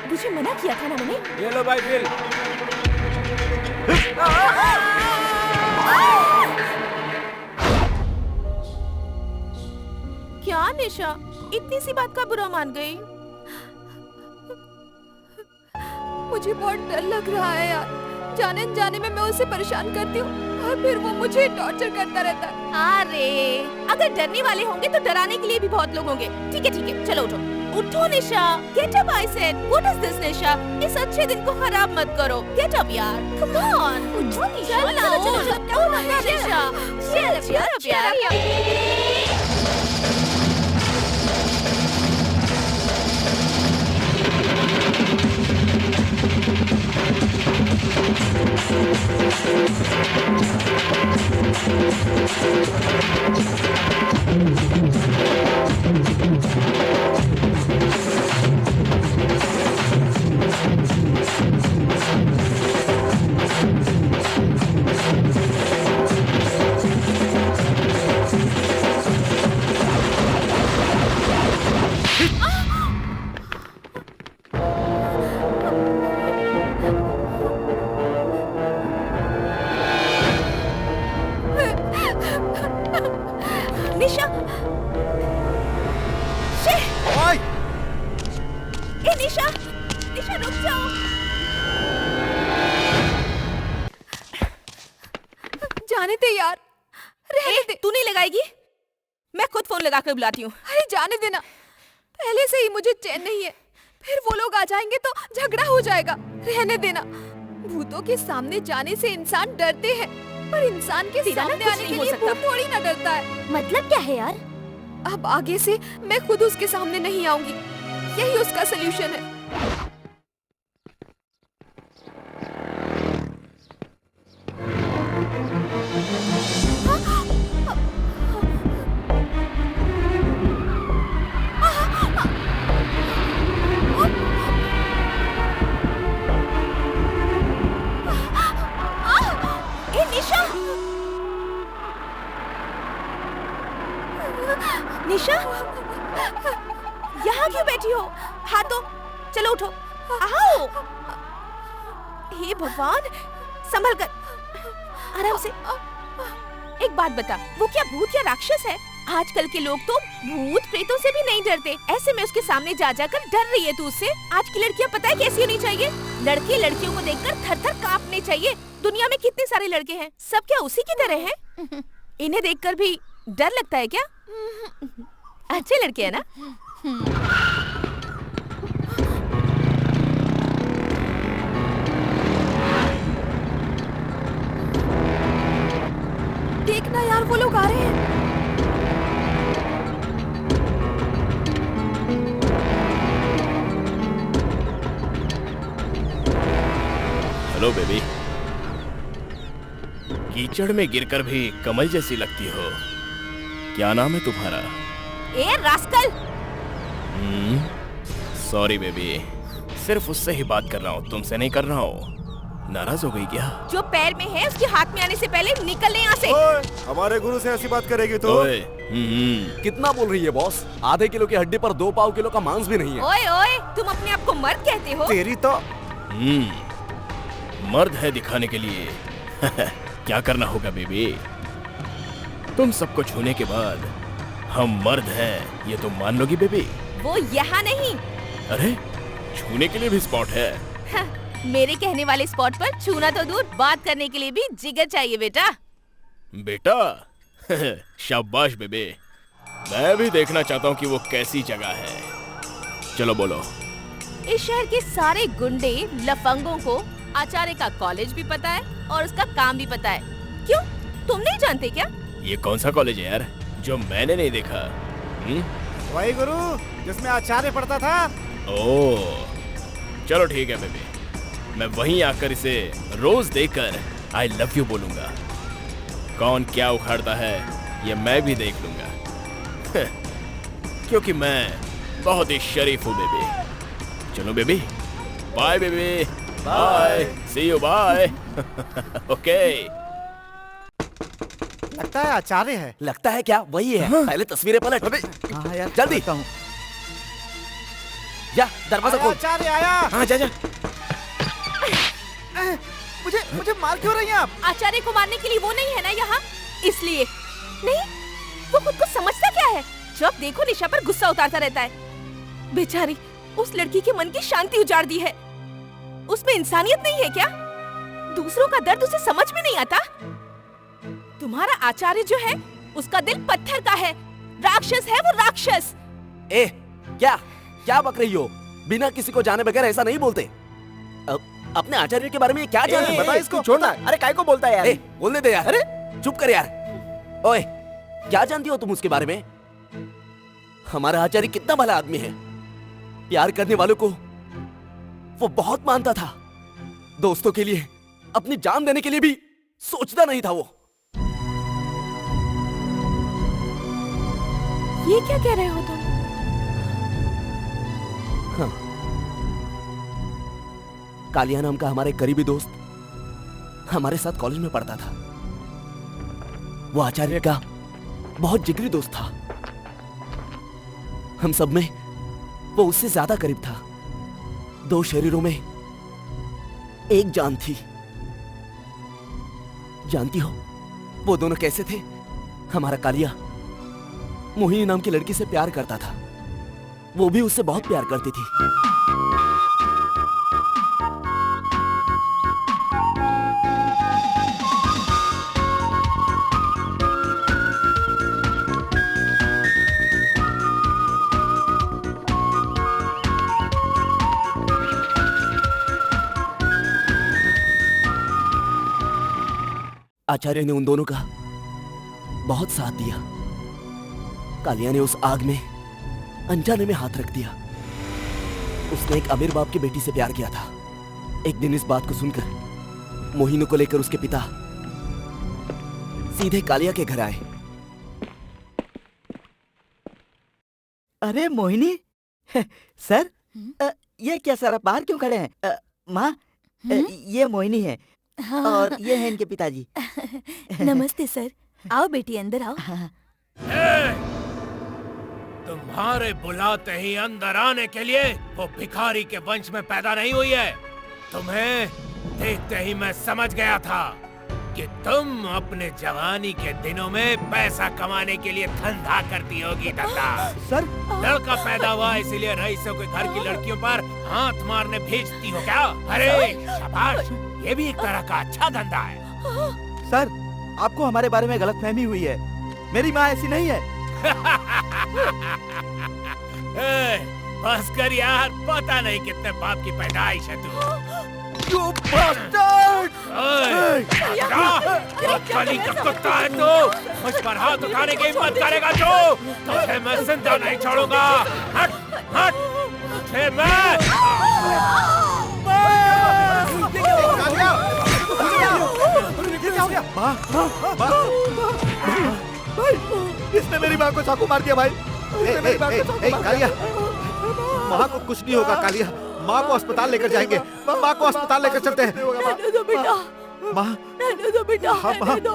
मुझे मना किया था ना मैंने। ये लो भाई बिल। क्या निशा, इतनी सी बात का बुरा मान गई? मुझे बहुत डर लग रहा है यार। जाने अनजाने में मैं उसे परेशान करती हूँ और फिर वो मुझे टॉर्चर करता रहता है। अरे, अगर डरने वाले होंगे तो डराने के लिए भी बहुत लोग होंगे। ठीक है, चलो उठो। उठो Nisha, get up I said. What is this Nisha? इस अच्छे दिन को खराब मत करो। गेट अप यार, कम ऑन। उठो निशा, चलो निशा, चल यार। निशा, निशा रुक जाओ। जाने दे यार, रहने दे। तू नहीं लगाएगी? मैं खुद फोन लगा कर बुलाती हूँ। अरे जाने देना, पहले से ही मुझे चैन नहीं है। फिर वो लोग आ जाएंगे तो झगड़ा हो जाएगा। रहने देना। भूतों के सामने जाने से इंसान डरते हैं, पर इंसान के सामने आने के लिए भूत थोड़ी ना डरता है। मतलब क्या है यार? अब आगे से मैं खुद उसके सामने नहीं आऊंगी, यही उसका सलूशन है। निशा, यहाँ क्यों बैठी हो? हाथों, चलो उठो, आओ। हे भगवान, संभल कर, आराम से। एक बात बता, वो क्या भूत या राक्षस है? आजकल के लोग तो भूत प्रेतों से भी नहीं डरते। ऐसे में उसके सामने जा जाकर डर रही है तू उससे? आज की लड़कियाँ पता है कैसी होनी चाहिए? लड़के लड़कियों को देखकर थर-थर कांपने चाहिए। दुनिया में कितने सारे लड़के हैं, सब क्या उसी की तरह हैं? इन्हें देखकर भी डर लगता है क्या? अच्छे लड़के हैं ना? देखना यार, वो लोग आ रहे हैं। Hello baby. कीचड़ में गिरकर भी कमल जैसी लगती हो। क्या नाम है तुम्हारा? ए रास्कल। सॉरी बेबी, सिर्फ उससे ही बात कर रहा हूँ, तुमसे नहीं कर रहा हूँ। नाराज हो गई क्या? जो पैर में है उसके हाथ में आने से पहले निकल ले यहाँ से। ओए, हमारे गुरु से ऐसी बात करेगी तो? ओए, कितना बोल रही है बॉस? आधे किलो की हड्डी पर 2 पाव किलो का मांस भी नहीं है। ओए ओए, तुम अपने आप को मर्द कहते हो? तेरी तो मर्द है दिखाने के लिए। क्या करना होगा बेबी? तुम सबको छूने के बाद हम मर्द हैं, ये तुम मान लोगी बेबी? वो यहाँ नहीं। अरे छूने के लिए भी स्पॉट है। मेरे कहने वाले स्पॉट पर छूना तो दूर, बात करने के लिए भी जिगर चाहिए बेटा। बेटा शाबाश बेबे, मैं भी देखना चाहता हूँ कि वो कैसी जगह है। चलो बोलो। इस शहर के सारे गुंडे लफंगों को आचार्य का कॉलेज भी पता है और उसका काम भी पता है। क्यों, तुम नहीं जानते क्या? ये कौन सा कॉलेज है यार जो मैंने नहीं देखा? वही गुरु जिसमें आचार्य पढ़ता था। ओह चलो ठीक है बेबी, मैं वहीं आकर इसे रोज देखकर आई लव यू बोलूंगा। कौन क्या उखाड़ता है ये मैं भी देख लूंगा। क्योंकि मैं बहुत ही शरीफ हूँ बेबी। चलो baby, bye baby, bye, see you, bye. Okay. लगता है आचार्य है। लगता है क्या? वही है। पहले तस्वीरें पलट। हाँ यार, जल्दी जा, दरवाजा खोल। आचार्य आया। हाँ जा जा। मुझे मार क्यों रही हैं आप? आचार्य को मारने के लिए वो नहीं है ना यहाँ, इसलिए। नहीं, वो खुद को समझता क्या है? जब देखो निशा पर गुस्सा उतारता रहता है। बेचारी, उस लड़की के मन की शांति उजाड़ दी है। उसमें इंसानियत नहीं है क्या? दूसरों का दर्द उसे समझ में नहीं आता। तुम्हारा आचार्य जो है उसका दिल पत्थर का है। राक्षस है वो, राक्षस। ए, क्या बक रही हो? बिना किसी को जाने बगैर ऐसा नहीं बोलते। अपने आचार्य के बारे में क्या जानते? बता इसको। छोड़ना। अरे काय को बोलता है यार? बोलने दे यार। अरे चुप कर यार। ओए, क्या जानती हो तुम उसके बारे में? हमारा आचार्य कितना भला आदमी है। प्यार करने वालों को वो बहुत मानता था। दोस्तों के लिए अपनी जान देने के लिए भी सोचता नहीं था वो। ये क्या कह रहे हो तुम? हाँ, कालिया नाम का हमारे करीबी दोस्त हमारे साथ कॉलेज में पढ़ता था। वो आचार्य का बहुत जिगरी दोस्त था। हम सब में वो उससे ज्यादा करीब था। 2 शरीरों में एक जान थी। जानती हो वो दोनों कैसे थे? हमारा कालिया मोहिनी नाम की लड़की से प्यार करता था। वो भी उससे बहुत प्यार करती थी। आचार्य ने उन दोनों का बहुत साथ दिया। कालिया ने उस आग में अनजाने में हाथ रख दिया। उसने एक अमीर बाप की बेटी से प्यार किया था। एक दिन इस बात को सुनकर मोहिनी को लेकर उसके पिता सीधे कालिया के घर आए। अरे मोहिनी, सर, ये क्या सर, आप बाहर क्यों खड़े हैं? माँ, ये मोहिनी है। हाँ। और ये है इनके पिताजी। नमस्ते सर, आओ बेटी अंदर आओ। तुम्हारे बुलाते ही अंदर आने के लिए वो भिखारी के वंश में पैदा नहीं हुई है। तुम्हें देखते ही मैं समझ गया था कि तुम अपने जवानी के दिनों में पैसा कमाने के लिए धंधा करती होगी। धंधा सर, लड़का पैदा हुआ इसीलिए रईसों के घर की लड़कियों पर हाथ मारने भेजती हो क्या? अरे शाबाश, ये भी एक तरह का अच्छा धंधा है। सर, आपको हमारे बारे में गलतफहमी हुई है। मेरी माँ ऐसी नहीं है। बस कर यार, पता नहीं कितने बाप की पैदाइश है तू। बदतमीज का कुत्ता है तू। मुझ पर हाथ उठाने की हिम्मत करेगा तो तुझे मैं जिंदा नहीं छोड़ूंगा। हट हट, तुझे मैं। इसने मेरी माँ को चाकू मार दिया भाई। कालिया, माँ को कुछ नहीं होगा। कालिया, माँ को अस्पताल लेकर जाएंगे। माँ को अस्पताल लेकर चलते हैं। रहने दो बेटा, माँ, रहने दो बेटा, हाँ, रहने दो।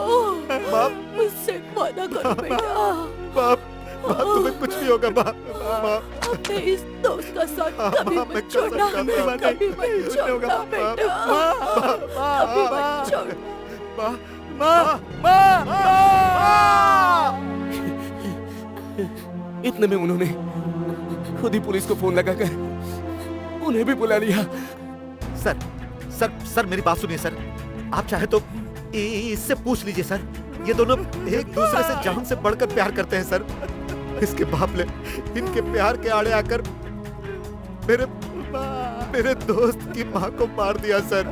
माँ, मुझसे वादा करो बेटा। माँ, तुम्हें कुछ नहीं होगा माँ। अपने इस दोस्त का साथ कभी मत छोड़ना, कभी मत छोड़ना बेटा, कभी मत छोड़ना। इतने में उन्होंने खुद ही पुलिस को फोन लगाकर उन्हें भी बुला लिया। सर सर सर मेरी बात सुनिए सर, आप चाहे तो इससे पूछ लीजिए सर। ये दोनों एक दूसरे से जान से बढ़कर प्यार करते हैं सर। इसके बाप ने इनके प्यार के आड़े आकर मेरे दोस्त की माँ को मार दिया सर।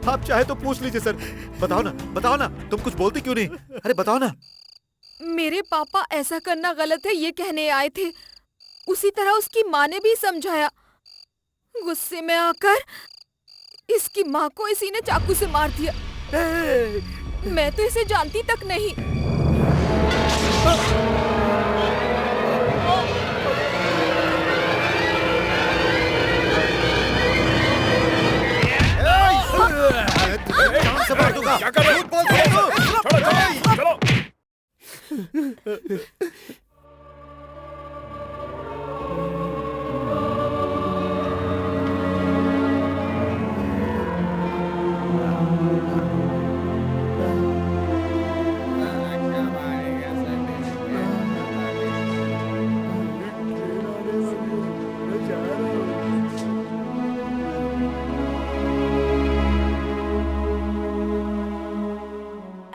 आप चाहे तो पूछ लीजिए सर। बताओ ना, तुम कुछ बोलती क्यों नहीं? अरे बताओ ना। मेरे पापा ऐसा करना गलत है ये कहने आए थे, उसी तरह उसकी माँ ने भी समझाया। गुस्से में आकर इसकी माँ को इसी ने चाकू से मार दिया। मैं तो इसे जानती तक नहीं। जान से मार दूंगा। क्या कर रहे हो? झूठ बोलते हो तुम। चलो।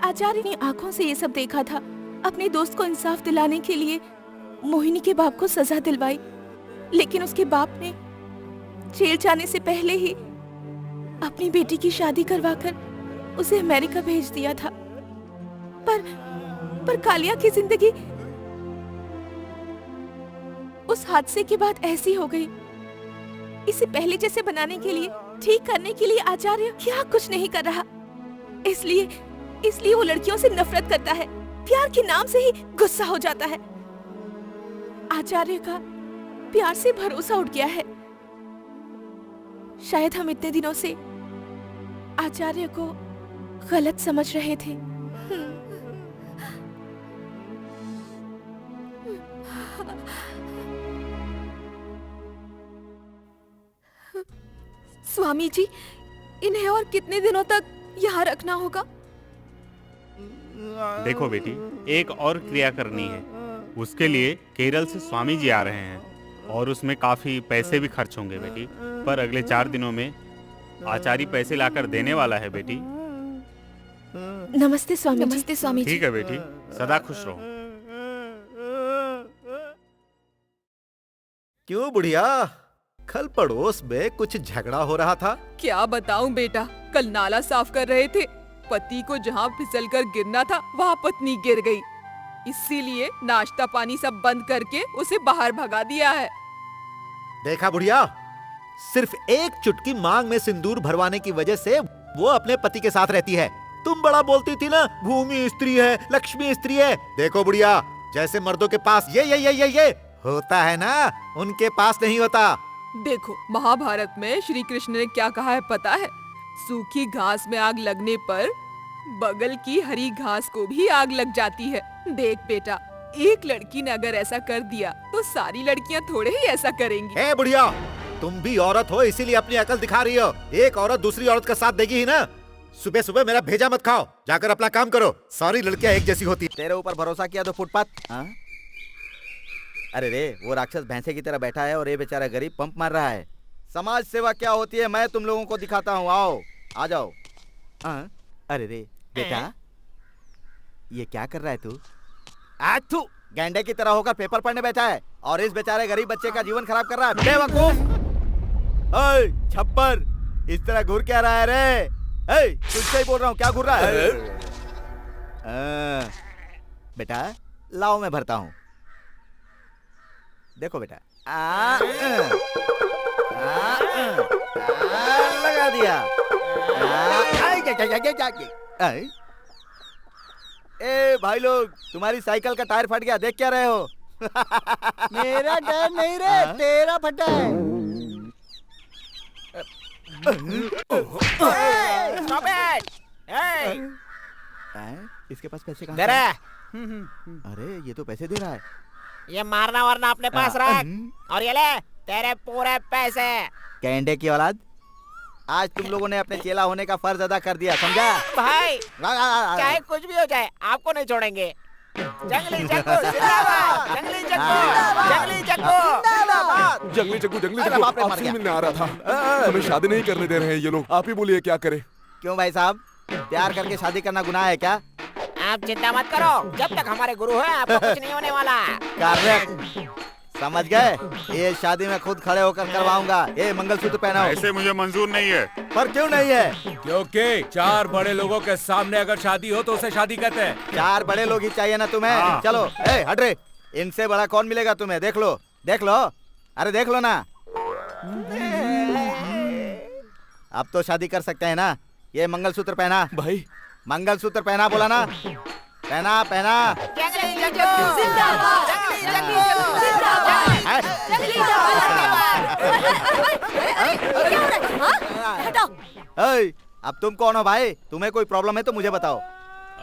आचार्य ने आंखों से ये सब देखा था। अपने दोस्त को इंसाफ दिलाने के लिए मोहिनी के बाप को सजा दिलवाई, लेकिन उसके बाप ने जेल जाने से पहले ही अपनी बेटी की शादी करवाकर उसे अमेरिका भेज दिया था। पर कालिया की जिंदगी उस हादसे के बाद ऐसी हो गई। इसे पहले जैसे बनाने के लिए, ठीक करने के लिए आचार्य क्या कुछ नहीं कर रहा। इसलिए वो लड़कियों से नफरत करता है, प्यार के नाम से ही गुस्सा हो जाता है। आचार्य का प्यार से भरोसा उठ गया है। शायद हम इतने दिनों से आचार्य को गलत समझ रहे थे। स्वामी जी, इन्हें और कितने दिनों तक यहाँ रखना होगा? देखो बेटी, एक और क्रिया करनी है। उसके लिए केरल से स्वामी जी आ रहे हैं और उसमें काफी पैसे भी खर्च होंगे बेटी। पर अगले 4 दिनों में आचार्य पैसे लाकर देने वाला है बेटी। नमस्ते स्वामी। नमस्ते स्वामी जी। ठीक है बेटी, सदा खुश रहो। क्यों बुढ़िया, कल पड़ोस में कुछ झगड़ा हो रहा था? क्या बताऊं बेटा, कल नाला साफ कर रहे थे। पति को जहाँ फिसलकर गिरना था वहाँ पत्नी गिर गई, इसीलिए नाश्ता पानी सब बंद करके उसे बाहर भगा दिया है। देखा बुढ़िया, सिर्फ एक चुटकी मांग में सिंदूर भरवाने की वजह से वो अपने पति के साथ रहती है। तुम बड़ा बोलती थी ना, भूमि स्त्री है, लक्ष्मी स्त्री है। देखो बुढ़िया, जैसे मर्दों के पास ये होता है ना, उनके पास नहीं होता। देखो, महाभारत में श्री कृष्ण ने क्या कहा है पता है? सूखी घास में आग लगने पर बगल की हरी घास को भी आग लग जाती है। देख बेटा, एक लड़की ने अगर ऐसा कर दिया तो सारी लड़कियां थोड़े ही ऐसा करेंगी। ए बुढ़िया, तुम भी औरत हो, इसीलिए अपनी अकल दिखा रही हो। एक औरत दूसरी औरत का साथ देगी ही ना। सुबह सुबह मेरा भेजा मत खाओ, जाकर अपना काम करो। सारी लड़कियां एक जैसी होती। तेरे ऊपर भरोसा किया तो फुटपाथ। अरे रे, वो राक्षस भैंसे की तरह बैठा है और ये बेचारा गरीब पंप मार रहा है। समाज सेवा क्या होती है मैं तुम लोगों को दिखाता हूँ। आओ, आ जाओ। अरे रे बेटा, ये क्या कर रहा है तू? तू गैंडे की तरह होकर पेपर पढ़ने बैठा है और इस बेचारे गरीब बच्चे का जीवन खराब कर रहा है। बेवकूफ, छप्पर, इस तरह घूर क्या रहा है रे? तुझसे ही बोल रहा हूँ, क्या घूर रहा है? बेटा लाओ, मैं भरता हूँ। देखो बेटा, लगा दिया। ए भाई लोग, तुम्हारी साइकिल का टायर फट गया, देख क्या रहे हो? मेरा टायर नहीं रे, तेरा फटा है। Stop it! Hey! इसके पास पैसे कहाँ दे रहा है? अरे ये तो पैसे दे रहा है। ये मारना वरना अपने पास रख और ये ले तेरे पूरे पैसे। कैंडे की औलाद, आज तुम लोगों ने अपने चेला होने का फर्ज अदा कर दिया, समझा? भाई चाहे कुछ भी हो जाए आपको नहीं छोड़ेंगे। जंगली जग्गू जिंदाबाद, जंगली जग्गू, जंगली जग्गू। जंगली जग्गू आपसे मिलने आ रहा था। हमें शादी नहीं करने दे रहे हैं ये लोग, आप ही बोलिए क्या करें। क्यों भाई साहब, प्यार करके शादी करना गुनाह है क्या? आप चिंता मत करो, जब तक हमारे गुरु है आपको कुछ नहीं होने वाला। करेक्ट, समझ गए? ये शादी में खुद खड़े होकर करवाऊंगा। ये मंगलसूत्र पहनाओ। ऐसे मुझे मंजूर नहीं है। पर क्यों नहीं है? क्योंकि 4 बड़े लोगों के सामने अगर शादी हो तो उसे शादी कहते हैं। 4 बड़े लोग ही चाहिए ना तुम्हें? हाँ। चलो हट रे, इनसे बड़ा कौन मिलेगा तुम्हें? देख लो, देख लो, अरे देख लो ना। अब तो शादी कर सकते हैं ना? ये मंगलसूत्र पहना भाई, मंगलसूत्र पहना, बोला ना? पहना पहना। जंगली जग्गू जिंदाबाद, जंगली जग्गू जिंदाबाद, जंगली जग्गू। अब तुम कौन हो भाई? तुम्हें कोई प्रॉब्लम है तो मुझे बताओ।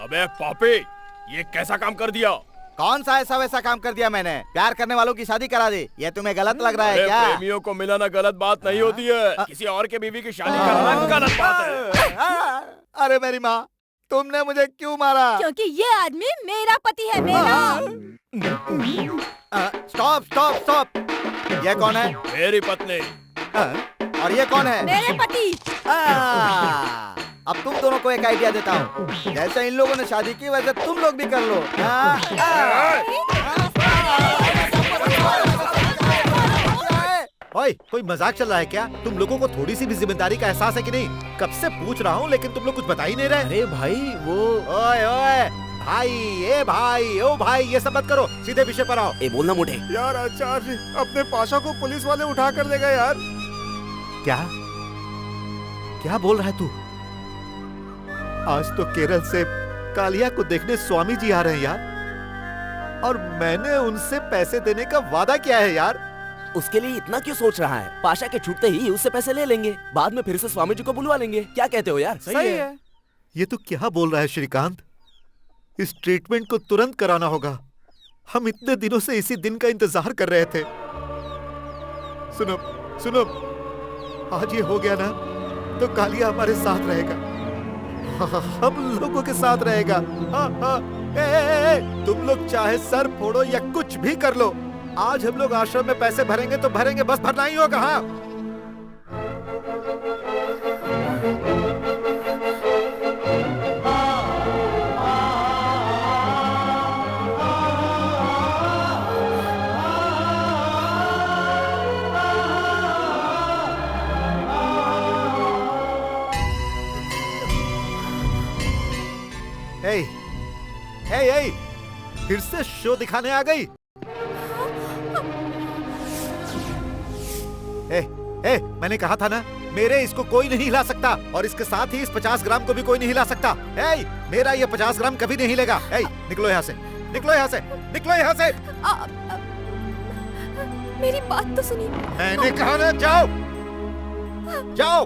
अबे पापी, ये कैसा काम कर दिया? कौन सा ऐसा वैसा काम कर दिया मैंने? प्यार करने वालों की शादी करा दी, ये तुम्हें गलत लग रहा है क्या? प्रेमियों को मिलाना गलत बात नहीं होती है, किसी और के बीवी की शादी करना गलत बात है। अरे मेरी माँ, तुमने मुझे क्यों मारा? क्योंकि ये आदमी मेरा पति है, मेरा। स्टॉप स्टॉप स्टॉप, ये कौन है? मेरी पत्नी। और ये कौन है? मेरे पति। अब तुम दोनों को एक आइडिया देता हूँ, जैसे इन लोगों ने शादी की वैसे तुम लोग भी कर लो। ओए, कोई मजाक चल रहा है क्या? तुम लोगों को थोड़ी सी भी जिम्मेदारी का एहसास है कि नहीं? कब से पूछ रहा हूँ लेकिन तुम लोग कुछ बता ही नहीं रहे। अरे भाई वो, ओए ओए भाई, ए भाई, ओ भाई, ये सब मत करो, सीधे विषय पर आओ। ए बोलना मोटे। यार आचार्य, अपने पाशा को पुलिस वाले उठा कर ले गए यार। क्या क्या बोल रहा है तू? आज तो केरल से कालिया को देखने स्वामी जी आ रहे हैं यार, और मैंने उनसे पैसे देने का वादा किया है यार। उसके लिए इतना क्यों सोच रहा है? पाशा के छूटते ही उससे पैसे ले लेंगे, बाद में फिर से स्वामी जी को बुलवा लेंगे। क्या कहते हो यार? सही है। ये तो क्या बोल रहा है श्रीकांत? इस ट्रीटमेंट को तुरंत कराना होगा। हम इतने दिनों से इसी दिन का इंतजार कर रहे थे। सुनो सुनो, आज ये हो गया ना तो कालिया हमारे साथ रहेगा, हम लोगों के साथ रहेगा। हाँ हाँ, तुम लोग चाहे सर फोड़ो या कुछ भी कर लो, आज हम लोग आश्रम में पैसे भरेंगे तो भरेंगे, बस भरना ही होगा। हाँ फिर से शो दिखाने आ गई। मैंने कहा था ना, मेरे इसको कोई नहीं हिला सकता, और इसके साथ ही इस 50 ग्राम को भी कोई नहीं हिला सकता। मेरा ये 50 ग्राम कभी नहीं हिलेगा। निकलो यहाँ से, निकलो यहाँ से, निकलो यहाँ से। मेरी बात तो सुनिए। मैंने कहा ना, जाओ जाओ।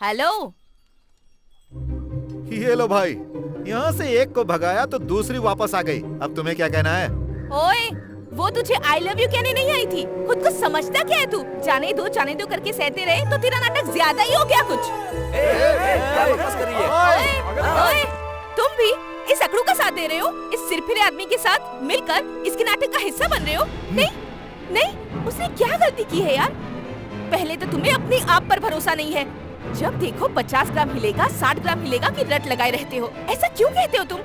हेलो, ये लो भाई, यहाँ से एक को भगाया तो दूसरी वापस आ गई। अब तुम्हें क्या कहना है? ओए, वो तुझे आई लव यू कहने नहीं आई थी, खुद को समझता क्या है तू? जाने दो करके सहते रहे तो तेरा नाटक ज्यादा ही हो गया कुछ। क्या बकवास कर रही है? ओए, तुम भी इस अकड़ू का साथ दे रहे हो? इस सिरफिरे आदमी के साथ मिलकर इसके नाटक का हिस्सा बन रहे हो? नहीं नहीं, उसने क्या गलती की है यार? पहले तो तुम्हें अपने आप पर भरोसा नहीं है। जब देखो 50 ग्राम हिलेगा, 60 ग्राम हिलेगा की रट लगाए रहते हो। ऐसा क्यों कहते हो तुम?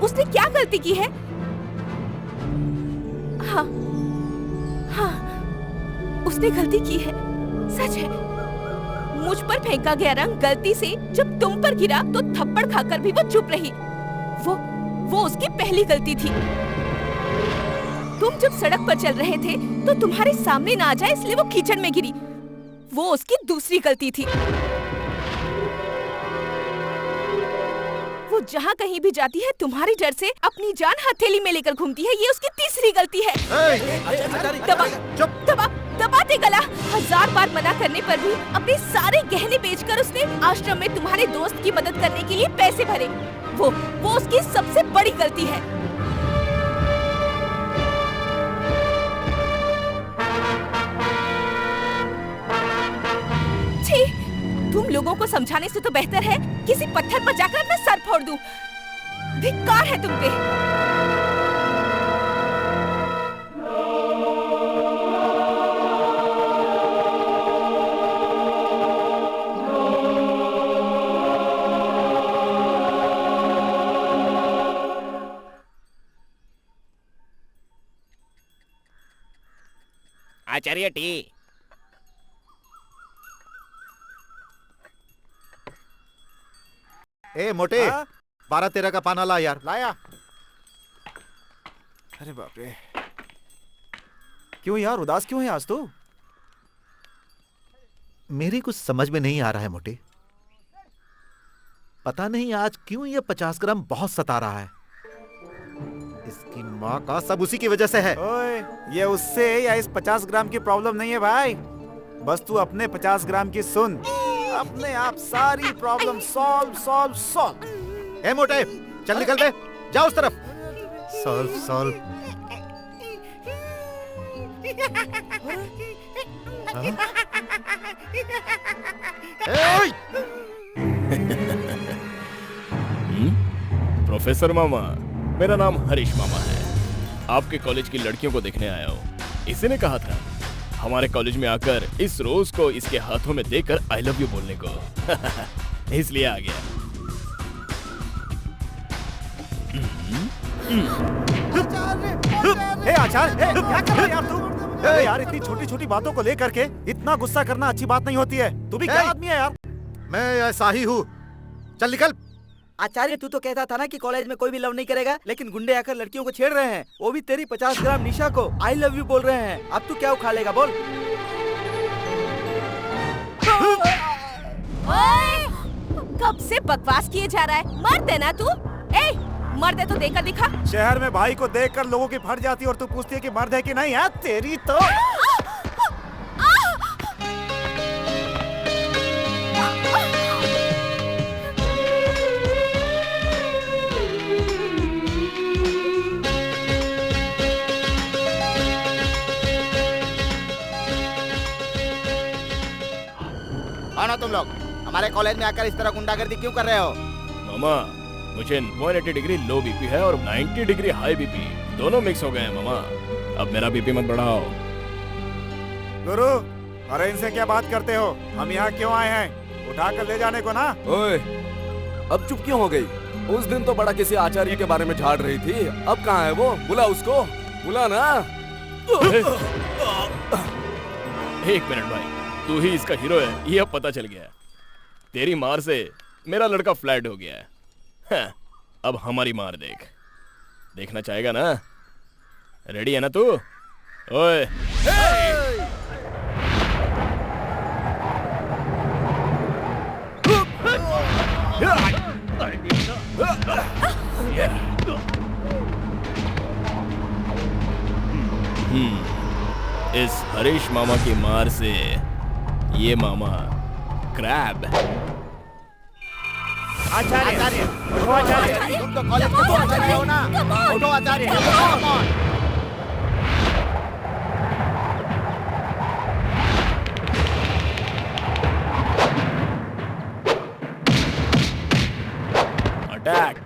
उसने क्या गलती की है? हाँ हाँ, उसने गलती की है, सच है। मुझ पर फेंका गया रंग गलती से जब तुम पर गिरा तो थप्पड़ खाकर भी वो चुप रही। वो उसकी पहली गलती थी। तुम जब सड़क पर चल रहे थे तो तुम्हारे सामने ना आ जाए इसलिए वो कीचड़ में गिरी। वो उसकी दूसरी गलती थी। वो जहाँ कहीं भी जाती है तुम्हारी डर से अपनी जान हथेली में लेकर घूमती है। ये उसकी तीसरी गलती है। दबा काते गला। 1000 बार मना करने पर भी अपने सारे गहने बेचकर उसने आश्रम में तुम्हारे दोस्त की मदद करने के लिए पैसे भरे। वो उसकी सबसे बड़ी गलती है। छी, तुम लोगों को समझाने से तो बेहतर है किसी पत्थर पर जाकर अपना सर फोड़ दूं। धिक्कार है तुम पे। आचार्य टी। ए मोटे, 12-13 का पाना ला यार। लाया। अरे बाप रे, क्यों यार उदास क्यों है आज तो? मेरी कुछ समझ में नहीं आ रहा है मोटे। पता नहीं आज क्यों ये 50 ग्राम बहुत सता रहा है। इसकी माँ का सब उसी की वजह से है। ओए, ये उससे या इस 50 ग्राम की प्रॉब्लम नहीं है भाई। बस तू अपने 50 ग्राम की सुन, अपने आप सारी प्रॉब्लम सॉल्व। ए मोटे, चल निकल बे, जा उस तरफ। सॉल्व। प्रोफेसर मामा, मेरा नाम हरीश मामा है। आपके कॉलेज की लड़कियों को देखने आया हूँ। इसी ने कहा था हमारे कॉलेज में आकर इस रोज को इसके हाथों में देकर आई लव यू बोलने को। इसलिए आ गया। आचार्य, क्या कर रहा है यार तू? अरे यार, इतनी छोटी छोटी बातों को लेकर के इतना गुस्सा करना अच्छी बात नहीं होती है। तू भी क्या आदमी है यार? मैं ऐसा ही हूँ। चल निकल। आचार्य, तू तो कहता था ना कि कॉलेज में कोई भी लव नहीं करेगा, लेकिन गुंडे आकर लड़कियों को छेड़ रहे हैं, वो भी तेरी 50 ग्राम निशा को आई लव यू बोल रहे हैं। अब तू क्या उखा लेगा, बोल। ओए, कब से बकवास किए जा रहा है? मर्द है ना तू? ए, मर्द है तो देकर दिखा। शहर में भाई को देखकर लोगों की फट जाती और तू पूछती है कि मर्द है कि नहीं है? तेरी तो कौन हो तुम लोग? हमारे कॉलेज में आकर इस तरह गुंडागर्दी क्यों कर रहे हो? मामा, मुझे 180 डिग्री लो बीपी है और 90 डिग्री हाई बीपी, दोनों मिक्स हो गए हैं मामा। अब मेरा बीपी मत बढ़ाओ। गुरु, अरे इनसे क्या बात करते हो? हम यहाँ क्यों आए हैं? उठा कर ले जाने को ना। ओए, अब चुप क्यों हो गई? उस दिन तो बड़ा किसी आचार्य के बारे में झाड़ रही थी, अब कहाँ है वो? बुला उसको, बुला ना। एक मिनट भाई, तू ही इसका हीरो है, ये अब पता चल गया। तेरी मार से मेरा लड़का फ्लैट हो गया है। हाँ, अब हमारी मार देख। देखना चाहेगा ना? रेडी है ना तू? ओए, इस हरीश मामा की मार से ये मामा क्रैब। आचार्य, उठो आचार्य, तुम तो कॉलेज के बहुत अच्छे हो ना। उठो Acharya, attack.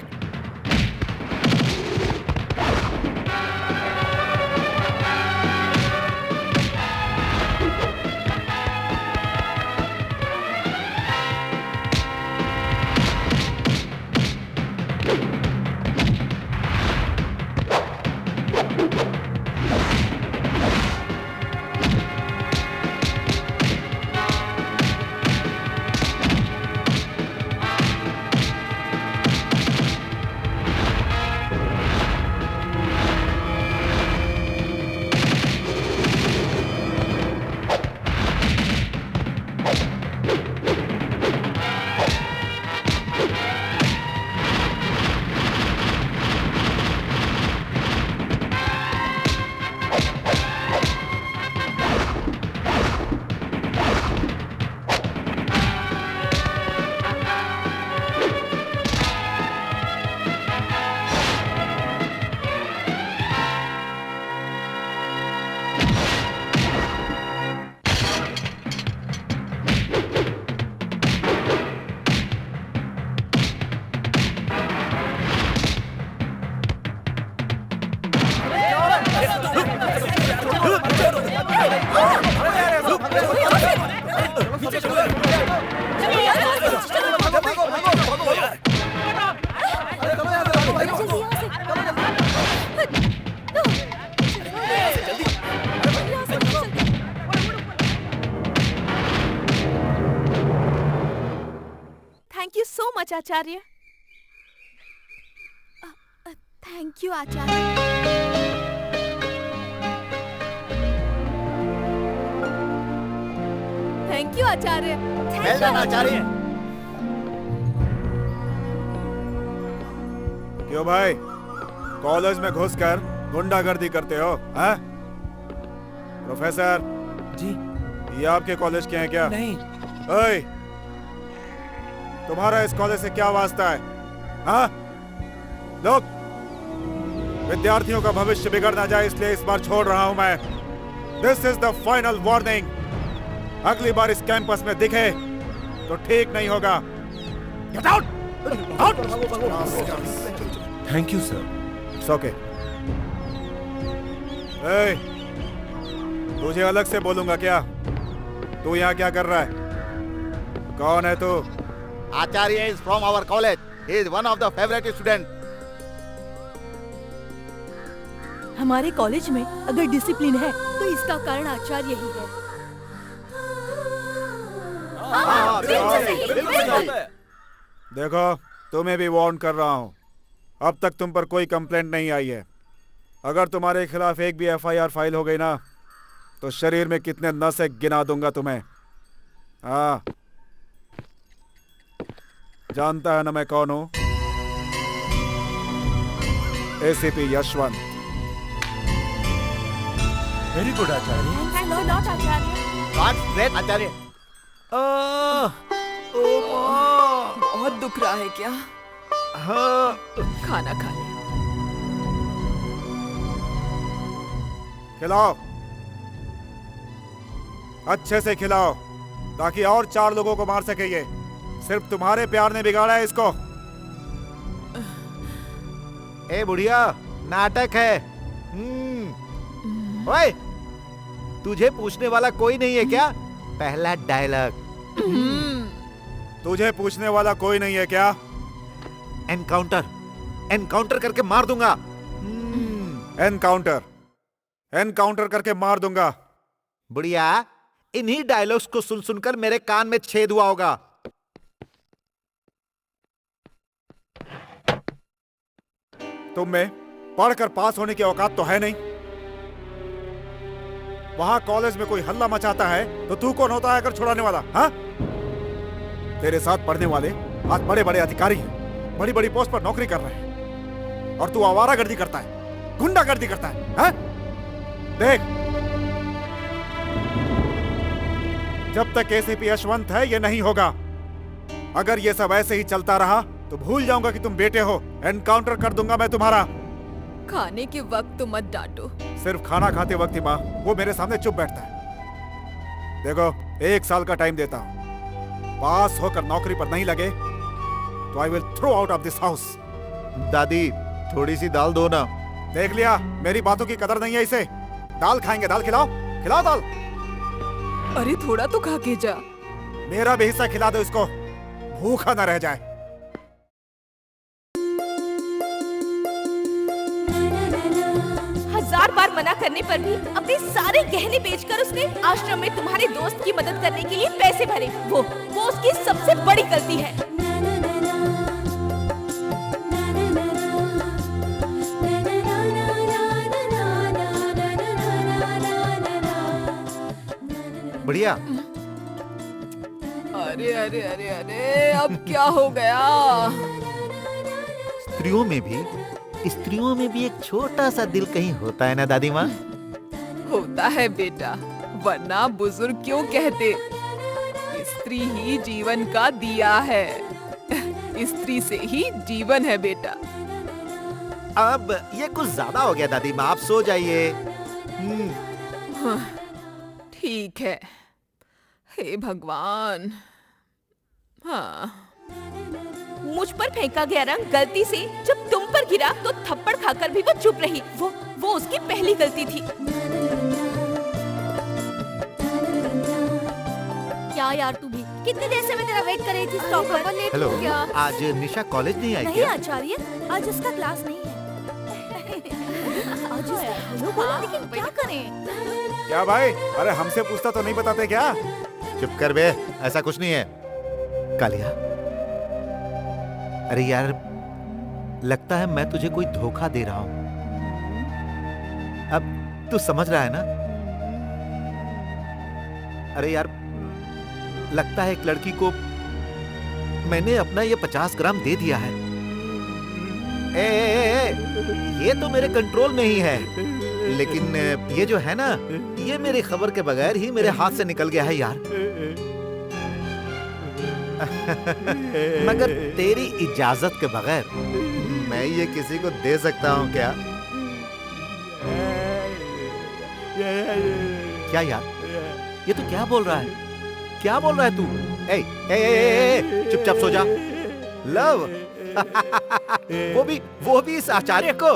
Much Acharya. Thank you Acharya. Thank you Acharya. Well done Acharya. क्यों भाई, कॉलेज में घुसकर गुंडागर्दी करते हो? हाँ? प्रोफेसर जी, ये आपके कॉलेज के हैं क्या? नहीं। ओए, तुम्हारा इस कॉलेज से क्या वास्ता है? हाँ? लोग, विद्यार्थियों का भविष्य बिगड़ ना जाए इसलिए इस बार छोड़ रहा हूं मैं। This is the final warning. अगली बार इस कैंपस में दिखे तो ठीक नहीं होगा। Get out! Out! Thank you sir. It's okay. Hey, तुझे अलग से बोलूंगा क्या? तू यहाँ क्या कर रहा है? कौन है तू? Acharya is from our college. He is one of the favourite student. हमारे कॉलेज में अगर डिसिप्लिन है तो इसका कारण आचार्य ही है। देखो, तुम्हें भी वार्न कर रहा हूँ। अब तक तुम पर कोई कंप्लेंट नहीं आई है। अगर तुम्हारे खिलाफ एक भी एफआईआर फाइल हो गई ना, तो शरीर में कितने नसें गिना दूंगा तुम्हें। हाँ, जानता है ना मैं कौन हूँ? ACP Yashwant. Very good Acharya. Thanks a lot Acharya. God's great Acharya. बहुत दुख रहा है क्या? हाँ। खाना खा ले। खिलाओ, अच्छे से खिलाओ, ताकि और 4 लोगों को मार सके। ये सिर्फ तुम्हारे प्यार ने बिगाड़ा है इसको। ए बुढ़िया, नाटक है। ओए, तुझे पूछने वाला कोई नहीं है क्या? पहला डायलॉग। तुझे पूछने वाला कोई नहीं है क्या? एनकाउंटर, एनकाउंटर करके मार दूंगा। एनकाउंटर, एनकाउंटर करके मार दूंगा। बुढ़िया, इन्हीं डायलॉग्स को सुन सुनकर मेरे कान में छेद हुआ होगा। तुम में पढ़कर पास होने की औकात तो है नहीं। वहां कॉलेज में कोई हल्ला मचाता है तो तू कौन होता है अगर छुड़ाने वाला? हाँ? तेरे साथ पढ़ने वाले आज बड़े बड़े अधिकारी हैं, बड़ी बड़ी पोस्ट पर नौकरी कर रहे हैं, और तू आवारागर्दी करता है, गुंडागर्दी करता है। हाँ? देख, जब तक एसीपी यशवंत है ये नहीं होगा। अगर ये सब ऐसे ही चलता रहा तो भूल जाऊंगा कि तुम बेटे हो। एनकाउंटर कर दूंगा मैं तुम्हारा। खाने के वक्त तो मत डांटो। सिर्फ खाना खाते वक्त ही माँ वो मेरे सामने चुप बैठता है। देखो, 1 साल का टाइम देता हूँ। पास होकर नौकरी पर नहीं लगे तो I will throw out of this house. दादी, थोड़ी सी दाल दो ना। देख लिया, मेरी बातों की कदर नहीं है इसे। दाल खाएंगे, दाल खिलाओ, खिलाओ दाल। अरे थोड़ा तो खा के जा। मेरा भी हिस्सा खिला दो इसको, भूखा ना रह जाए। हजार बार मना करने पर भी अपने सारे गहने बेचकर उसने आश्रम में तुम्हारे दोस्त की मदद करने के लिए पैसे भरे। वो उसकी सबसे बड़ी गलती है। बढ़िया। अरे अरे अरे अरे, अब क्या हो गया? स्त्रियों में भी एक छोटा सा दिल कहीं होता है ना दादी माँ? होता है बेटा, वरना बुजुर्ग क्यों कहते स्त्री ही जीवन का दिया है। स्त्री से ही जीवन है बेटा। अब ये कुछ ज्यादा हो गया दादी माँ, आप सो जाइए। ठीक है। हे भगवान। हाँ, मुझ पर फेंका गया रंग गलती से जब तुम पर गिरा तो थप्पड़ खाकर भी वो चुप रही। वो उसकी पहली गलती थी। क्या यार, तू भी कितनी देर से मैं तेरा वेट कर रही थी स्टॉप पर। लेट हेलो, हो गया। आज निशा कॉलेज नहीं आई नहीं क्या? आचार्य, आज उसका क्लास नहीं है। आज उसका लेकिन क्या करें? क्या भाई? अरे हमसे पूछता तो नहीं बताते क्या? चुप कर बे, ऐसा कुछ नहीं है। कालिया, अरे यार, लगता है मैं तुझे कोई धोखा दे रहा हूं। अब तू समझ रहा है ना? अरे यार, लगता है एक लड़की को मैंने अपना ये 50 ग्राम दे दिया है। ये तो मेरे कंट्रोल में ही है, लेकिन ये जो है ना, ये मेरी खबर के बगैर ही मेरे हाथ से निकल गया है यार। मगर तेरी इजाजत के बगैर मैं ये किसी को दे सकता हूँ क्या? क्या यार, ये तू क्या बोल रहा है? क्या बोल रहा है तू? चुपचाप सो जा। लव वो भी इस आचार्य को।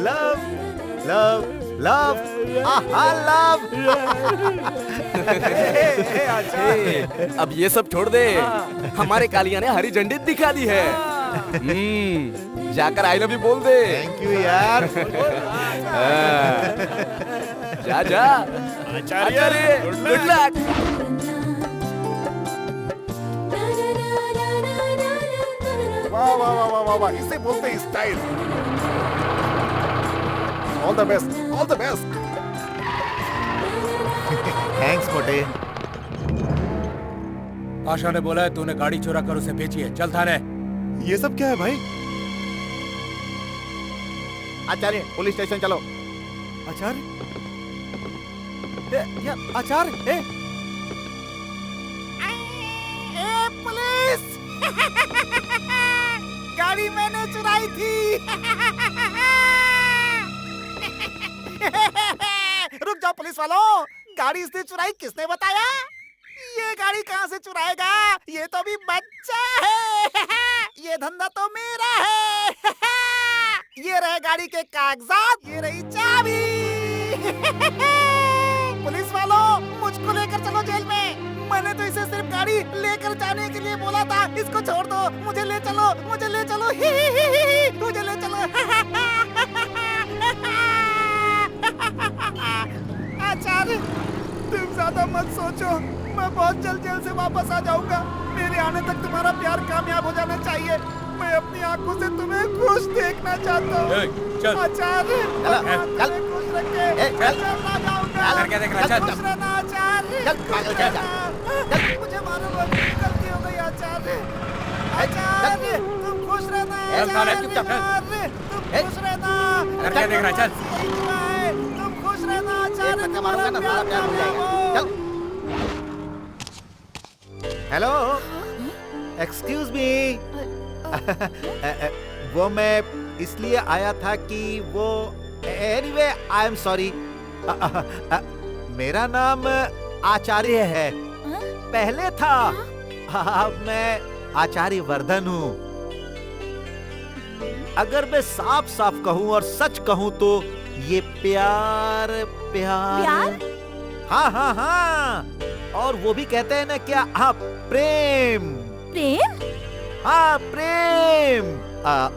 Love love love love. अब ये सब छोड़ दे, हमारे कालिया ने हरी झंडी दिखा दी है। जाकर आई लव यू बोल दे। थैंक यू यार। जा जा आचार्य, गुड लक। वाह वाह वाह वाह वाह वाह, इसे बोलते हैं style. All the best, all the best. Thanks मोटे। आशा ने बोला है तूने गाड़ी चुरा कर उसे बेची है। चल थाने। ये सब क्या है भाई? आचार्य, पुलिस स्टेशन चलो। आचार्य? आचार्य? पुलिस! गाड़ी मैंने चुराई थी। रुक जाओ पुलिस वालों, गाड़ी इसने चुराई किसने बताया? ये गाड़ी कहाँ से चुराएगा? ये तो अभी बच्चा है। ये धंधा तो मेरा है। ये रहे गाड़ी के कागजात, ये रही चाबी। पुलिस वालों, मुझको लेकर चलो जेल में। मैंने तो इसे सिर्फ गाड़ी लेकर जाने के लिए बोला था। इसको छोड़ दो, मुझे ले चलो, मुझे ले चलो, मुझे ले चलो। आचार्य, तुम ज्यादा मत सोचो, मैं बहुत जल्द जेल से वापस आ जाऊंगा। मेरे आने तक तुम्हारा प्यार कामयाब हो जाना चाहिए। मैं अपनी आंखों से तुम्हें खुश देखना चाहता हूँ। आचार्य, चल खुश रखे। चल ना जाऊंगा। क्या देख रहा है? चल खुश रहना आचार्य। चल, मुझे मालूम है गलती हो गई आचार्य। आचार्य, तुम खुश रहना। आचार्य, तुम खुश रहना। क्या देख रहा है? चल। तुम खुश रहना आचार्य। तुम्हारा प्यार कामयाब हो। Hello, excuse me. वो मैं इसलिए आया था कि वो एनीवे आई एम सॉरी। मेरा नाम आचार्य है, पहले था। अब मैं आचार्य वर्धन हूँ। अगर मैं साफ साफ कहूँ और सच कहूँ तो ये प्यार प्यार हाँ हाँ हाँ, और वो भी कहते हैं ना क्या, हाँ प्रेम। प्रेम? हाँ प्रेम।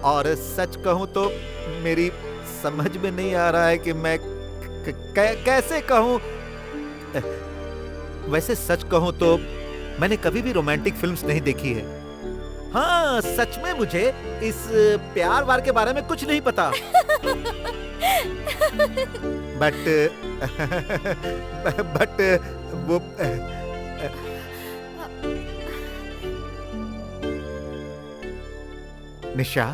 और सच कहूँ तो मेरी समझ में नहीं आ रहा है कि मैं कैसे कहूँ। वैसे सच कहूँ तो मैंने कभी भी रोमांटिक फिल्म्स नहीं देखी है। हाँ, सच में मुझे इस प्यार वार के बारे में कुछ नहीं पता। बट वो निशा,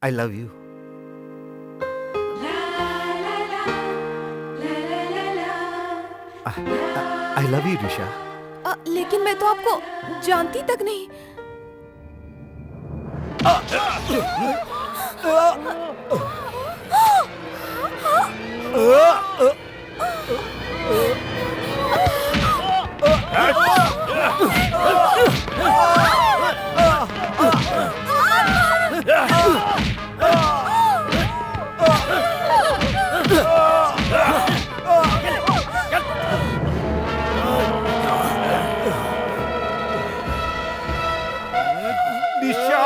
I love you. I love you, निशा। लेकिन मैं तो आपको जानती तक नहीं। निशा,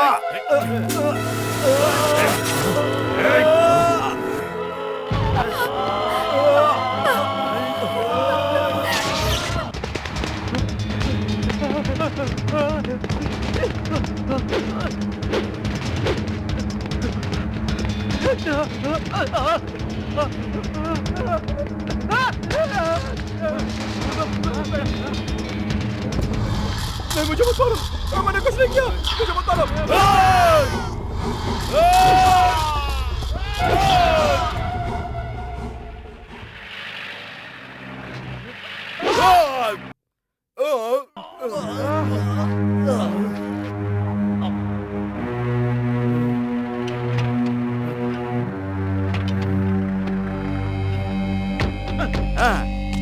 नहीं, मुझे मत मारो, मैंने कुछ नहीं किया, मुझे मत मारो।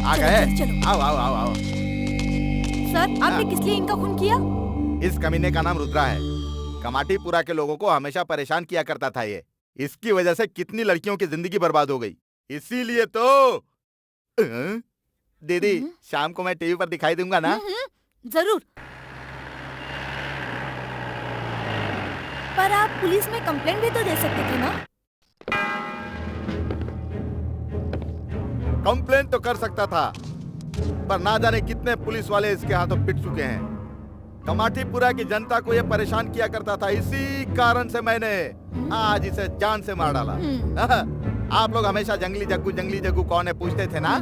आ गए। चलो। आओ आओ आओ आओ। सर, आपने किस लिए इनका खून किया? इस कमीने का नाम रुद्रा है। कमाटीपुरा के लोगों को हमेशा परेशान किया करता था ये। इसकी वजह से कितनी लड़कियों की जिंदगी बर्बाद हो गई। इसीलिए तो दीदी शाम को मैं टीवी पर दिखाई दूंगा ना? जरूर। पर आप पुलिस में कंप्लेंट भी तो दे सकते थे ना? कंप्लेन तो कर सकता था, पर ना जाने कितने पुलिस वाले इसके हाथों पिट चुके हैं। कमाटीपुरा की जनता को ये परेशान किया करता था, इसी कारण से मैंने आज इसे जान से मार डाला। आप लोग हमेशा जंगली जग्गू कौन है पूछते थे ना?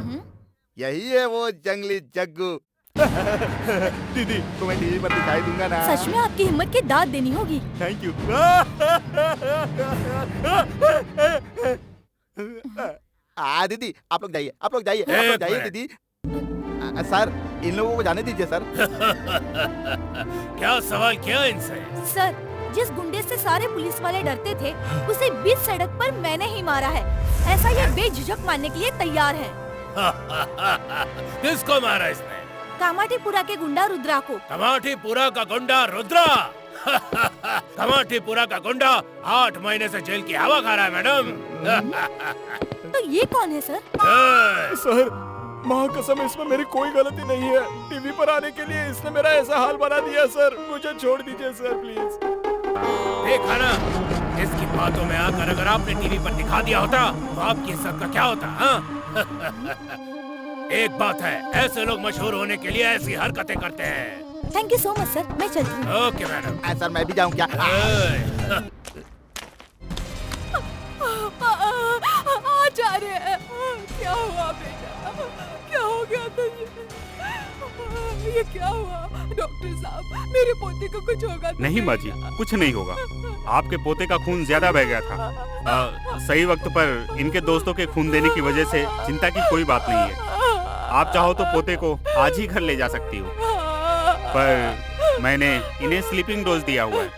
यही है वो जंगली जग्गू। दीदी तुम्हें टीवी पर दिखाई दूंगा ना? सच में आपकी हिम्मत की दाद देनी होगी। Thank you. दीदी आप लोग जाइए दीदी। सर इन लोगों को जाने दीजिए सर। क्या सवाल किया इनसे? सर, जिस गुंडे से सारे पुलिस वाले डरते थे, उसे बीच सड़क पर मैंने ही मारा है। ऐसा ये बेझिझक मानने के लिए तैयार है। किसको मारा इसने? कामाटीपुरा के गुंडा रुद्रा को। कमाटीपुरा का गुंडा रुद्रा? कमाटीपुरा का गुंडा 8 महीने से जेल की हवा खा रहा है मैडम। तो ये कौन है सर? सर, माँ कसम इसमें मेरी कोई गलती नहीं है। टीवी पर आने के लिए इसने मेरा ऐसा हाल बना दिया सर। मुझे छोड़ दीजिए सर प्लीज। देखा ना, इसकी बातों में आकर अगर आपने टीवी पर दिखा दिया होता तो आपकी इज्जत का क्या होता? एक बात है, ऐसे लोग मशहूर होने के लिए ऐसी हरकतें करते हैं। Thank you so much sir, मैं चलती हूँ। Okay madam. सर मैं भी जाऊँ क्या? आ जा रहे हैं। क्या हुआ बेटा? क्या हो गया तुझे? ये क्या हुआ? डॉक्टर साहब, मेरे पोते को कुछ होगा तो नहीं माँ जी, कुछ नहीं होगा। आपके पोते का खून ज्यादा बह गया था। सही वक्त पर इनके दोस्तों के खून देने की वजह से चिंता की कोई बात नहीं है। आप चाहो तो पोते को आज ही घर ले जा सकती हो, पर मैंने इन्हें स्लीपिंग डोज दिया हुआ है।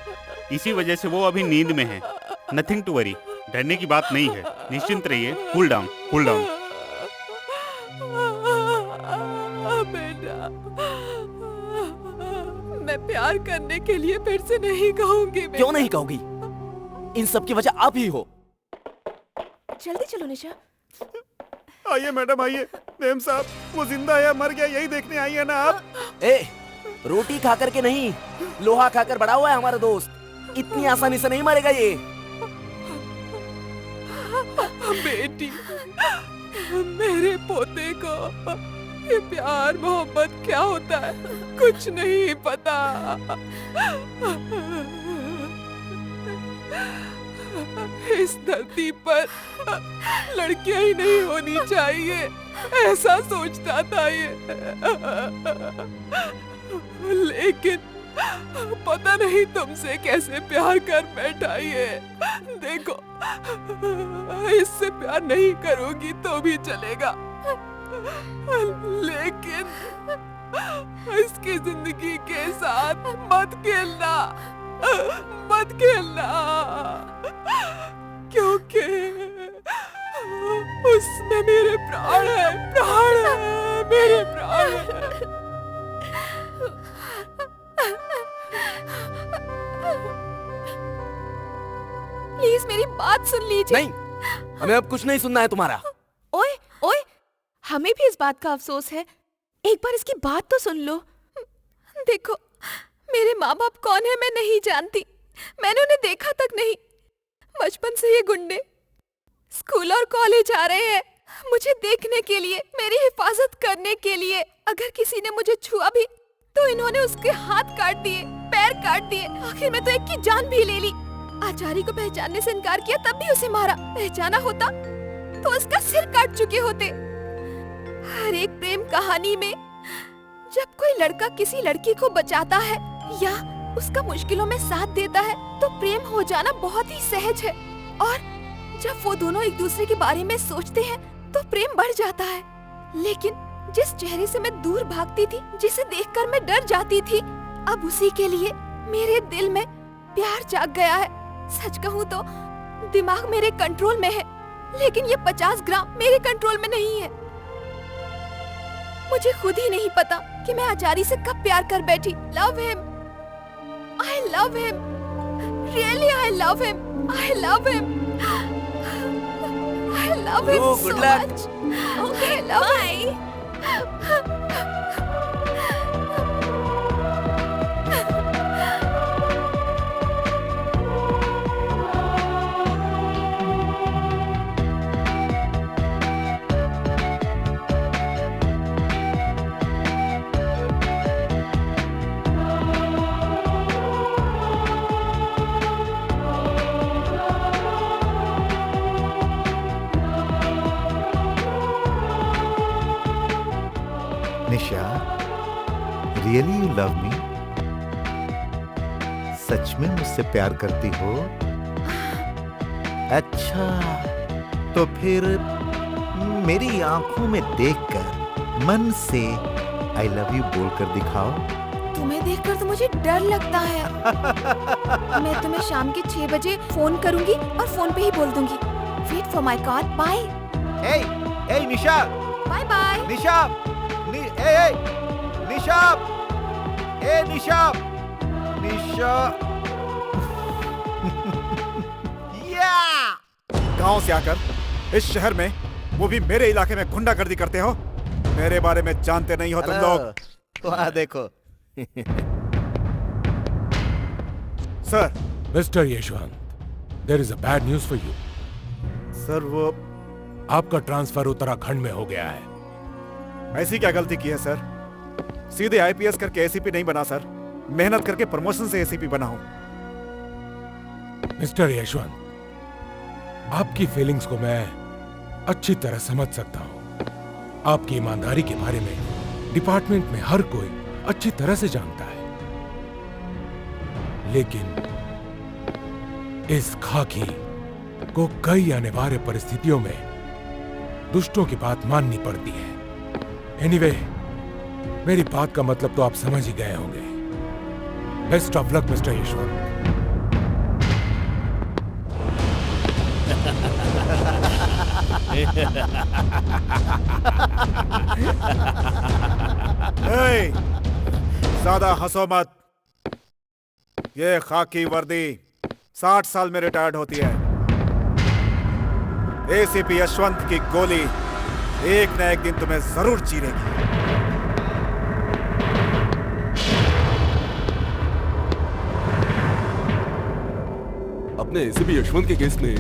इसी वजह से वो अभी नींद में है। नथिंग टू वरी, डरने की बात नहीं है। निश्चिंत रहिए। Cool down, cool down. बेटा, मैं प्यार करने के लिए फिर से नहीं कहूंगी। क्यों नहीं कहोगी? इन सब की वजह आप ही हो। जल्दी चलो निशा। आइए मैडम आइए। मेम साहब, वो जिंदा है या मर गया यही देखने आई है ना आप? रोटी खा करके नहीं, लोहा खाकर बड़ा हुआ है हमारा दोस्त। इतनी आसानी से नहीं मरेगा ये। बेटी, मेरे पोते को ये प्यार मोहब्बत क्या होता है कुछ नहीं पता। इस धरती पर लड़कियां ही नहीं होनी चाहिए, ऐसा सोचता था ये। लेकिन पता नहीं तुमसे कैसे प्यार कर बैठा ये। देखो, इससे प्यार नहीं करोगी तो भी चलेगा, लेकिन इसकी जिंदगी के साथ मत खेलना, मत खेलना, क्योंकि उसमें मेरे प्राण है, प्राण है, मेरे प्राण है। प्लीज मेरी बात सुन लीजिए। नहीं, हमें अब कुछ नहीं सुनना है तुम्हारा। ओए ओए, हमें भी इस बात का अफसोस है। एक बार इसकी बात तो सुन लो। देखो, मेरे माँ बाप कौन है मैं नहीं जानती, मैंने उन्हें देखा तक नहीं। बचपन से ये गुंडे स्कूल और कॉलेज आ रहे हैं मुझे देखने के लिए, मेरी हिफाजत करने के लिए। अगर किसी ने मुझे छुआ भी तो इन्होंने उसके हाथ काट दिए, पैर काट दिए, आखिर में तो एक की जान भी ले ली। आचार्य को पहचानने से इनकार किया तब भी उसे मारा। पहचाना होता तो उसका सिर काट चुके होते। हर एक प्रेम कहानी में जब कोई लड़का किसी लड़की को बचाता है या उसका मुश्किलों में साथ देता है तो प्रेम हो जाना बहुत ही सहज है। और जब वो दोनों एक दूसरे के बारे में सोचते हैं तो प्रेम बढ़ जाता है। लेकिन जिस चेहरे से मैं दूर भागती थी, जिसे देखकर मैं डर जाती थी, अब उसी के लिए मेरे दिल में प्यार जाग गया है। सच कहूँ तो दिमाग मेरे कंट्रोल में है, लेकिन ये 50 ग्राम मेरे कंट्रोल में नहीं है। मुझे खुद ही नहीं पता कि मैं आचार्य से कब प्यार कर बैठी। Love him, I love him. Really, I love him. I love him. I love him so much. Okay, I love him. Nisha, really you love me? सच में मुझसे प्यार करती हो? अच्छा, तो फिर मेरी आंखों में देखकर मन से आई लव यू बोलकर दिखाओ। तुम्हें देखकर तो मुझे डर लगता है। मैं तुम्हें शाम के 6 बजे फोन करूंगी और फोन पे ही बोल दूंगी। Wait for my call. Bye. ए निशा। Bye bye. निशा। निशा। निशा। निशा। गांव से आकर इस शहर में, वो भी मेरे इलाके में गुंडागर्दी करते हो। मेरे बारे में जानते नहीं हो तुम लोग। वहाँ देखो। Sir. Mister Yashwant, there is a bad news for you. Sir, वो आपका ट्रांसफर उत्तराखंड में हो गया है। ऐसी क्या गलती की है सर? सीधे आईपीएस करके एसीपी नहीं बना सर, मेहनत करके प्रमोशन से एसीपी बना हूं। मिस्टर यशवंत, आपकी फीलिंग्स को मैं अच्छी तरह समझ सकता हूं। आपकी ईमानदारी के बारे में डिपार्टमेंट में हर कोई अच्छी तरह से जानता है, लेकिन इस खाकी को कई अनिवार्य परिस्थितियों में दुष्टों की बात माननी पड़ती है। एनीवे, मेरी बात का मतलब तो आप समझ ही गए होंगे। Best of luck mister Yashwant. ज्यादा हंसो मत। ये खाकी वर्दी 60 साल में रिटायर्ड होती है। एसीपी यशवंत की गोली एक न एक दिन तुम्हें जरूर चीरेगी। अपने एसीपी यशवंत के केस में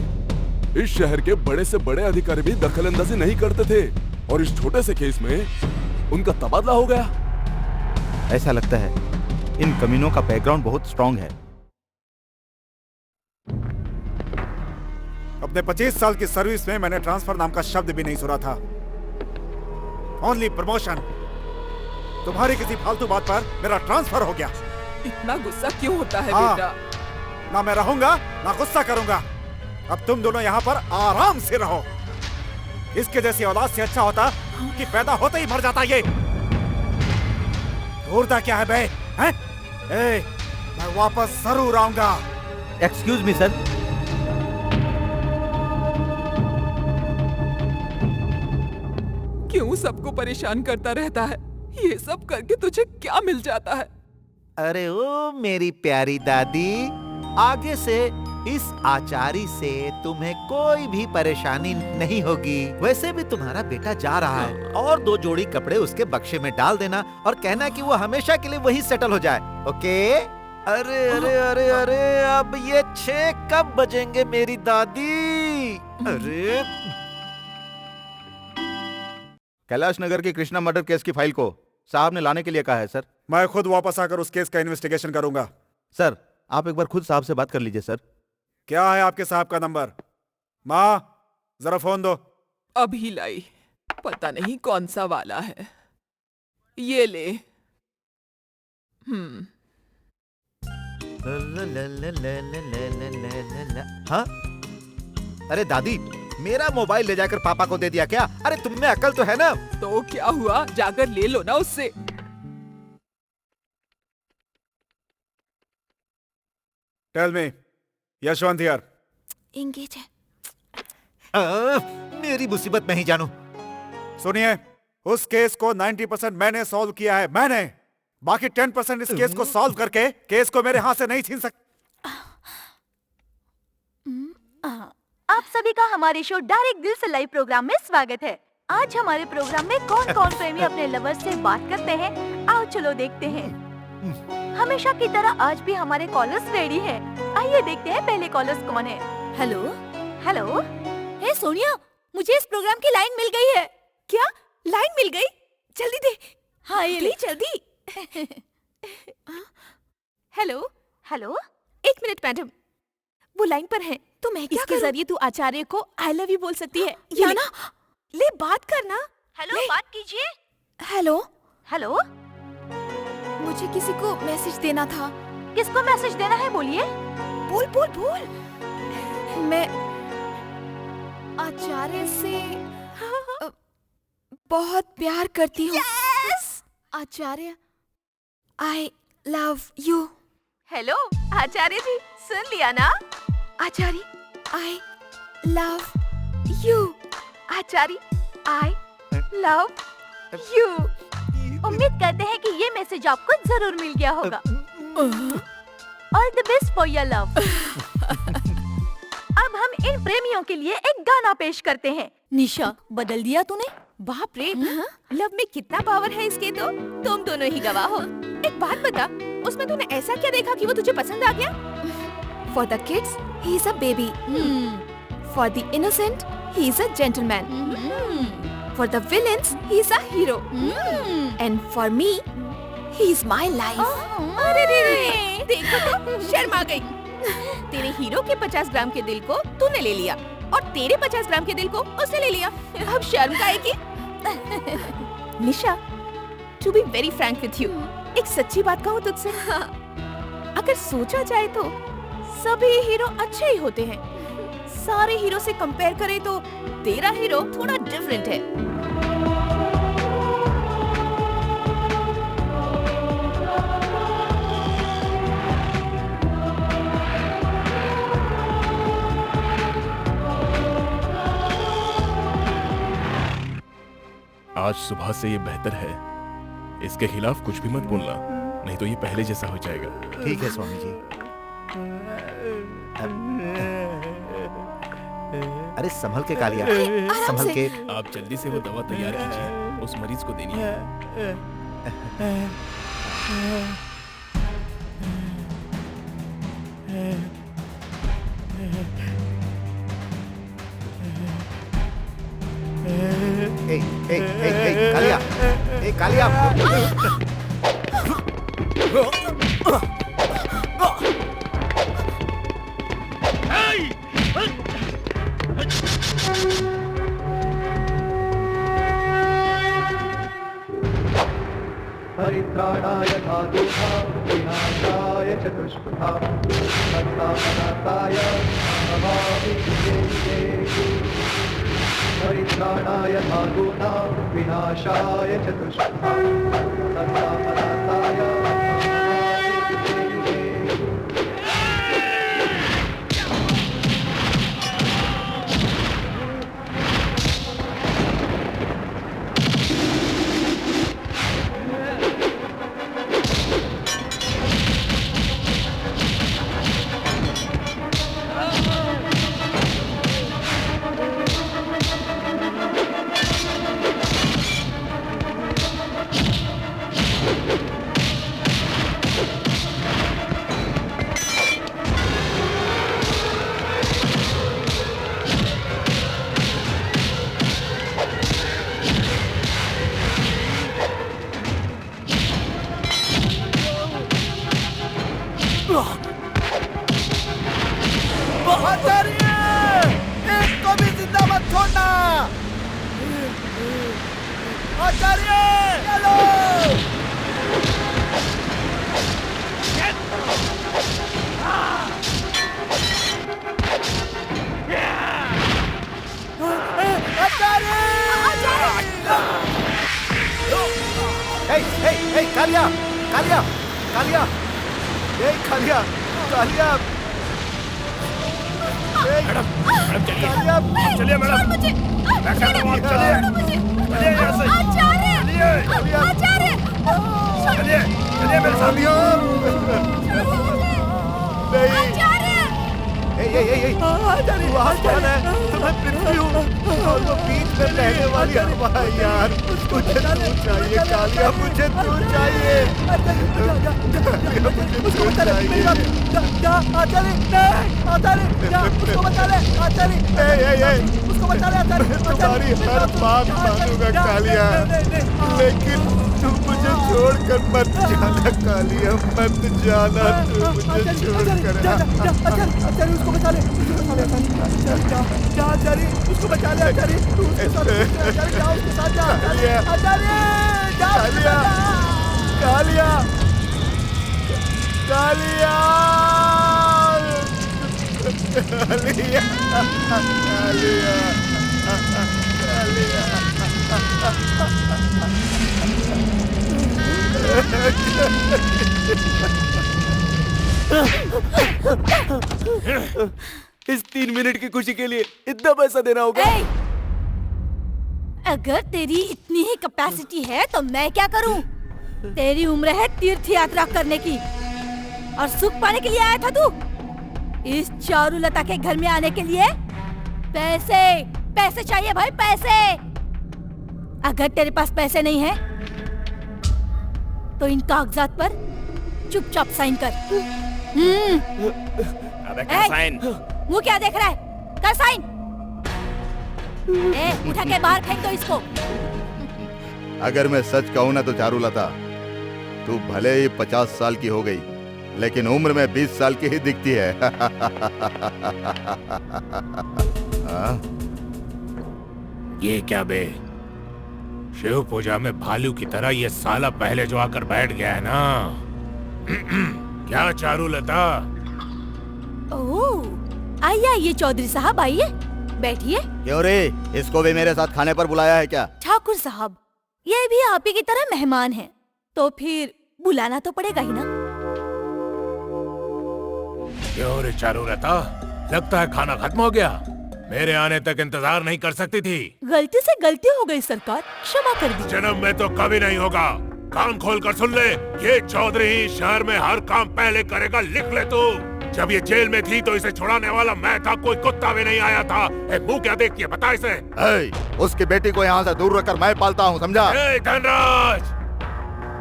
इस शहर के बड़े से बड़े अधिकारी भी दखलंदाजी नहीं करते थे, और इस छोटे से केस में उनका तबादला हो गया। ऐसा लगता है इन कमीनों का बैकग्राउंड बहुत स्ट्रांग है। अपने 25 साल की सर्विस में मैंने ट्रांसफर नाम का शब्द भी नहीं सुना था। Only promotion. तुम्हारी किसी फालतू बात पर मेरा ट्रांसफर हो गया। इतना गुस्सा क्यों होता है बेटा? ना मैं रहूंगा ना गुस्सा करूंगा। अब तुम दोनों यहाँ पर आराम से रहो। इसके जैसी औलाद से अच्छा होता कि पैदा होते ही मर जाता ये। ढूंढता क्या है बे? हैं? मैं वापस जरूर आऊंगा। Excuse me sir. क्यों सबको परेशान करता रहता है? ये सब करके तुझे क्या मिल जाता है? अरे ओ मेरी प्यारी दादी, आगे से इस आचारी से तुम्हें कोई भी परेशानी नहीं होगी। वैसे भी तुम्हारा बेटा जा रहा है, और 2 जोड़ी कपड़े उसके बक्से में डाल देना और कहना कि वो हमेशा के लिए वहीं सेटल हो जाए। ओके? अरे अरे अरे अरे, अब ये 6 कब बजेंगे मेरी दादी? अरे कैलाश नगर की कृष्णा मर्डर केस की फाइल को साहब ने लाने के लिए कहा है सर। मैं खुद वापस आकर उस केस का इन्वेस्टिगेशन करूंगा। सर, आप एक बार खुद साहब से बात कर लीजिए सर। क्या है आपके साहब का नंबर? माँ, जरा फोन दो। अभी लाई। पता नहीं कौन सा वाला है। ये ले। हाँ? अरे दादी, मेरा मोबाइल ले जाकर पापा को दे दिया क्या? अरे तुम में अकल तो है ना? तो क्या हुआ, जाकर ले लो ना उससे। Tell me, Yashwant here. Engage है। मेरी मुसीबत में ही जानू। सुनिए, उस केस को 90% मैंने सॉल्व किया है, मैंने। बाकी 10% इस केस को सॉल्व करके केस को मेरे हाथ से नहीं छीन सकते। आप सभी का हमारे शो डायरेक्ट दिल से लाइव प्रोग्राम में स्वागत है। आज हमारे प्रोग्राम में कौन कौन प्रेमी अपने लवर से बात करते हैं, आओ चलो देखते हैं। हमेशा की तरह आज भी हमारे कॉलर्स रेडी हैं। आइए देखते हैं पहले कॉलर्स कौन है। Hello hello. हे सोनिया, मुझे इस प्रोग्राम की लाइन मिल गई है। क्या लाइन मिल गई? जल्दी दे। हाँ ये ले जल्दी। Hello hello. एक मिनट मैडम, वो लाइन पर है तो मैं क्या इसके करूं? जरिए तू आचार्य को आई लव यू बोल सकती है। या ना, ले बात करना। हेलो, बात कीजिए। Hello hello. मुझे किसी को मैसेज देना था। किसको मैसेज देना है, बोलिए। बोल बोल बोल। मैं आचार्य से बहुत प्यार करती हूँ। Acharya, I love you. Hello Acharya ji, सुन लिया ना? Acharya, I love you. Acharya, I love you. उम्मीद करते हैं कि ये मैसेज आपको जरूर मिल गया होगा। All the best for your love. अब हम इन प्रेमियों के लिए एक गाना पेश करते हैं। निशा, बदल दिया तूने। बाप रे, लव में कितना पावर है इसके। तो तुम दोनों ही गवाह हो। एक बात बता, उसमें तूने ऐसा क्या देखा कि वो तुझे पसंद आ गया? For the kids, he is a baby. For the innocent, he is a gentleman. For the villains, he is a hero. And for me, he is my life. अरे रे रे, देखो तो शर्म आ गई। तेरे हीरो के 50 ग्राम के दिल को तूने ले लिया और तेरे 50 ग्राम के दिल को उसने ले लिया। अब शर्म का है कि? निशा, to be very frank with you, एक सच्ची बात कहूँ तुझसे, अगर सोचा जाए तो सभी हीरो अच्छे ही होते हैं। सारे हीरो से कंपेयर करें तो तेरा हीरो थोड़ा डिफरेंट है। आज सुबह से ये बेहतर है, इसके खिलाफ कुछ भी मत बोलना, नहीं तो ये पहले जैसा हो जाएगा। ठीक है स्वामी जी। अरे संभल के कालिया, संभल के। आप जल्दी से वो दवा तैयार कीजिए, उस मरीज को देनी है। कालिया, कालिया। परित्राणाय साधूनां विनाशाय च दुष्कृतां सत्तापनार्थाय नमामि युगे युगे। परित्राणाय साधूनां विनाशाय च दुष्कृतां सत्तापनार्थाय नमामि युगे युगे। आचार्य चलो। कालिया कालिया कालिया कालिया कालिया मैडम चलिए मैडम, चलिए यहाँ से, चलिए मेरे साथ। वहाँ कौन है? तुम्हें पृथ्वी हूँ और वो बीच में रहने वाली हवा यार। मुझे तू चाहिए कालिया, मुझे तू चाहिए। तुम्हारी हर बात मानूंगा कालिया, लेकिन तुम मुझे छोड़कर मत जाना कालिया, मत जाना, तू मुझे छोड़कर। उसको बचा ले, उसको बचा ले आचार्य, तू उसके साथ जा, उसके साथ जा आचार्य, कालिया कालिया कालिया कालिया कालिया इस 3 मिनट की खुशी के लिए इतना पैसा देना होगा? अगर तेरी इतनी ही कैपेसिटी है तो मैं क्या करूं? तेरी उम्र है तीर्थ यात्रा करने की और सुख पाने के लिए आया था तू? इस चारुलता के घर में आने के लिए पैसे पैसे चाहिए भाई, पैसे। अगर तेरे पास पैसे नहीं है तो इन कागजात पर चुपचाप साइन कर। अबे कर साइन। मुँह क्या देख रहा है? कर साइन। उठा के बाहर फेंक दो इसको। अगर मैं सच कहूँ ना तो चारुलता, तू भले ही 50 साल की हो गई, लेकिन उम्र में 20 साल की ही दिखती है। ये क्या बे? शिव पूजा में भालू की तरह ये साला पहले जो आकर बैठ गया है ना। क्या चारुलता? ओह, आइए ये चौधरी साहब, आइए बैठिए। क्यों रे, इसको भी मेरे साथ खाने पर बुलाया है क्या? ठाकुर साहब, ये भी आप ही की तरह मेहमान हैं, तो फिर बुलाना तो पड़ेगा ही ना। क्यों रे चारुलता, लगता है खाना खत्म हो गया। मेरे आने तक इंतजार नहीं कर सकती थी? गलती से गलती हो गई सरकार, क्षमा कर दीजिए। जन्म में तो कभी नहीं होगा। कान खोल कर सुन ले, ये चौधरी ही शहर में हर काम पहले करेगा, लिख ले तू। जब ये जेल में थी तो इसे छुड़ाने वाला मैं था, कोई कुत्ता भी नहीं आया था। मुंह क्या देखती है, बता इसे। उसकी बेटी को यहाँ से दूर रखकर मैं पालता हूँ, समझा? धनराज,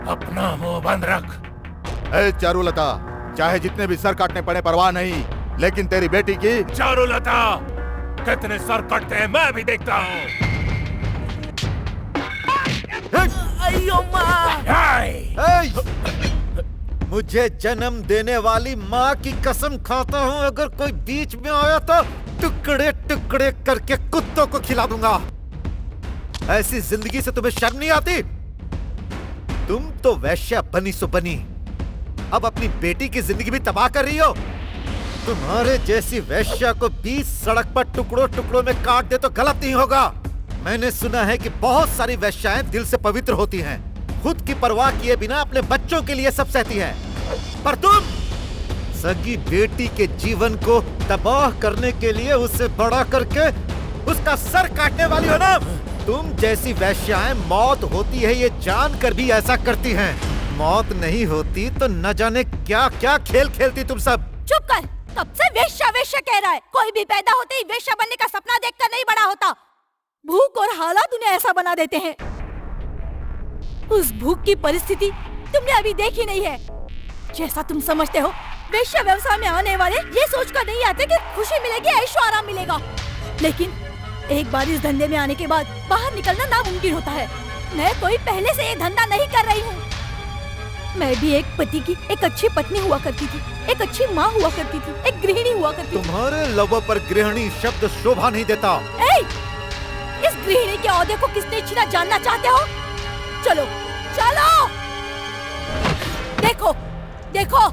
अपना मुंह बंद रख। चारुलता, चाहे जितने भी सर काटने पड़े परवाह नहीं, लेकिन तेरी बेटी की। चारुलता, कितने सर कटते हैं मैं भी देखता हूँ। मुझे जन्म देने वाली माँ की कसम खाता हूँ, अगर कोई बीच में आया तो टुकड़े टुकड़े करके कुत्तों को खिला दूंगा। ऐसी जिंदगी से तुम्हें शर्म नहीं आती? तुम तो वैश्या बनी सो बनी, अब अपनी बेटी की जिंदगी भी तबाह कर रही हो। तुम्हारे जैसी वैश्या को 20 सड़क पर टुकड़ों टुकड़ों में काट दे तो गलत नहीं होगा। मैंने सुना है कि बहुत सारी वैश्याएं दिल से पवित्र होती हैं, खुद की परवाह किए बिना अपने बच्चों के लिए सब सहती हैं। पर तुम सगी बेटी के जीवन को तबाह करने के लिए उसे बड़ा करके उसका सर काटने वाली हो ना। तुम जैसी वैश्याएं मौत होती है ये जानकर भी ऐसा करती हैं। मौत नहीं होती तो न जाने क्या क्या खेल खेलती तुम सब। चुप कर, कब से वेश्या वेश्या कह रहा है? कोई भी पैदा होते ही वेश्या बनने का सपना देखकर नहीं बड़ा होता। भूख और हालात उन्हें ऐसा बना देते हैं। उस भूख की परिस्थिति तुमने अभी देखी नहीं है। जैसा तुम समझते हो, वेश्या व्यवसाय में आने वाले ये सोचकर नहीं आते कि खुशी मिलेगी, ऐशो आराम मिलेगा। लेकिन एक बार इस धंधे में आने के बाद बाहर निकलना नामुमकिन होता है। मैं कोई पहले से ये धंधा नहीं कर रही हूँ। मैं भी एक पति की एक अच्छी पत्नी हुआ करती थी, एक अच्छी माँ हुआ करती थी, एक गृहिणी हुआ करती थी। तुम्हारे लबों पर गृहिणी शब्द शोभा नहीं देता। इस गृहिणी के ओहदे को किसने छीना जानना चाहते हो? चलो चलो। देखो देखो,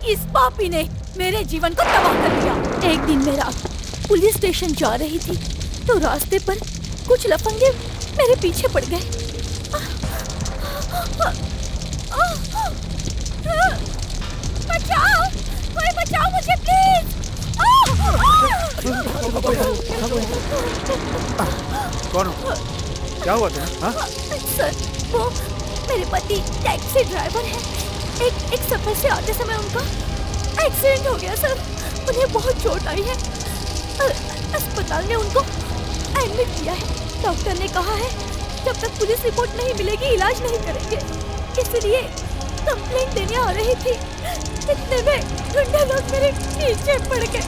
इस पापी ने मेरे जीवन को तबाह कर दिया। एक दिन मैं रात पुलिस स्टेशन जा रही थी तो रास्ते पर कुछ लफंगे मेरे पीछे पड़ गए। बचाओ, कोई बचाओ मुझे प्लीज। कौन हो? क्या हुआ तुम्हें? हाँ? सर, वो मेरे पति टैक्सी ड्राइवर है। एक सफर से आते समय उनका एक्सीडेंट हो गया सर। उन्हें बहुत चोट आई है। अस्पताल ने उनको एडमिट किया है। डॉक्टर ने कहा है जब तक पुलिस रिपोर्ट नहीं मिलेगी इलाज नहीं करेंगे, इसलिए कंप्लेंट देने आ रही थी। इतने में गुंडे लोग मेरे पीछे पड़ गए।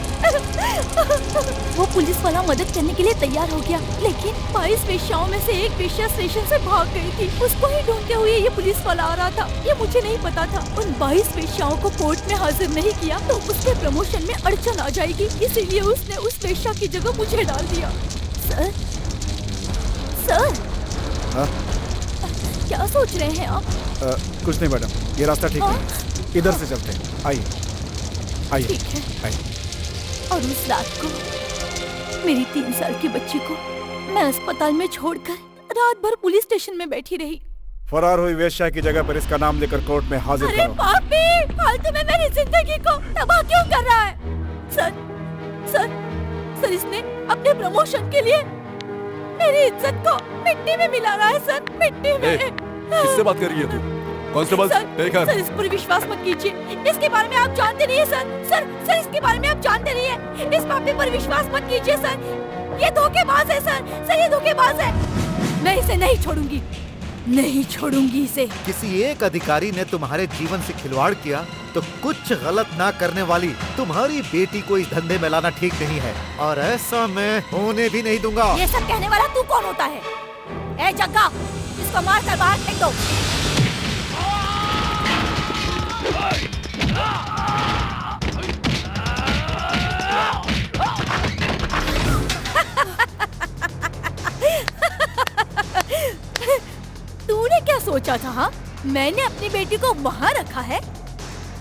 वो पुलिस वाला मदद करने के लिए तैयार हो गया, लेकिन 22 वेश्याओं में से एक वेश्या स्टेशन से भाग गई थी। उसको ही ढूंढते हुए ये पुलिस वाला आ रहा था। ये मुझे नहीं पता था। उन 22 वेश्याओं को कोर्ट में हाजिर नहीं किया तो उसके प्रमोशन में अड़चन आ जाएगी, इसीलिए उसने उस वेश्या की जगह मुझे डाल दिया। सर, सर, क्या सोच रहे हैं आप? कुछ नहीं मैडम, ये रास्ता ठीक है। इधर से चलते हैं। आइए आइए। ठीक है। आइए। और उस रात को मेरी 3 साल की बच्ची को मैं अस्पताल में छोड़कर रात भर पुलिस स्टेशन में बैठी रही। फरार हुई वेश्या की जगह पर इसका नाम लेकर कोर्ट में हाजिर अरे करो। पापी, फालतू में मेरी जिंदगी को तबाह क्यों कर रहा है? सर, सर, सर, इसने अपने प्रमोशन के लिए मेरी इज्जत को मिट्टी में मिला रहा है सर, मिट्टी में। किससे बात कर रही है तू? कांस्टेबल, सर, इस पर विश्वास मत कीजिए। इसके बारे में आप जानते नहीं है सर। सर, इसके बारे में आप जानते नहीं है। इस पापी पर विश्वास मत कीजिए सर। ये धोखेबाज है सर, ये धोखेबाज है। मैं इसे नहीं छोड़ूंगी, नहीं छोड़ूंगी इसे। किसी एक अधिकारी ने तुम्हारे जीवन से खिलवाड़ किया तो कुछ गलत ना करने वाली तुम्हारी बेटी को इस धंधे में लाना ठीक नहीं है, और ऐसा मैं होने भी नहीं दूंगा। ये सब कहने वाला तू कौन होता है? ए जग्गा, इसको मार कर बाहर फेंक दो। तूने क्या सोचा था? हाँ, मैंने अपनी बेटी को वहाँ रखा है?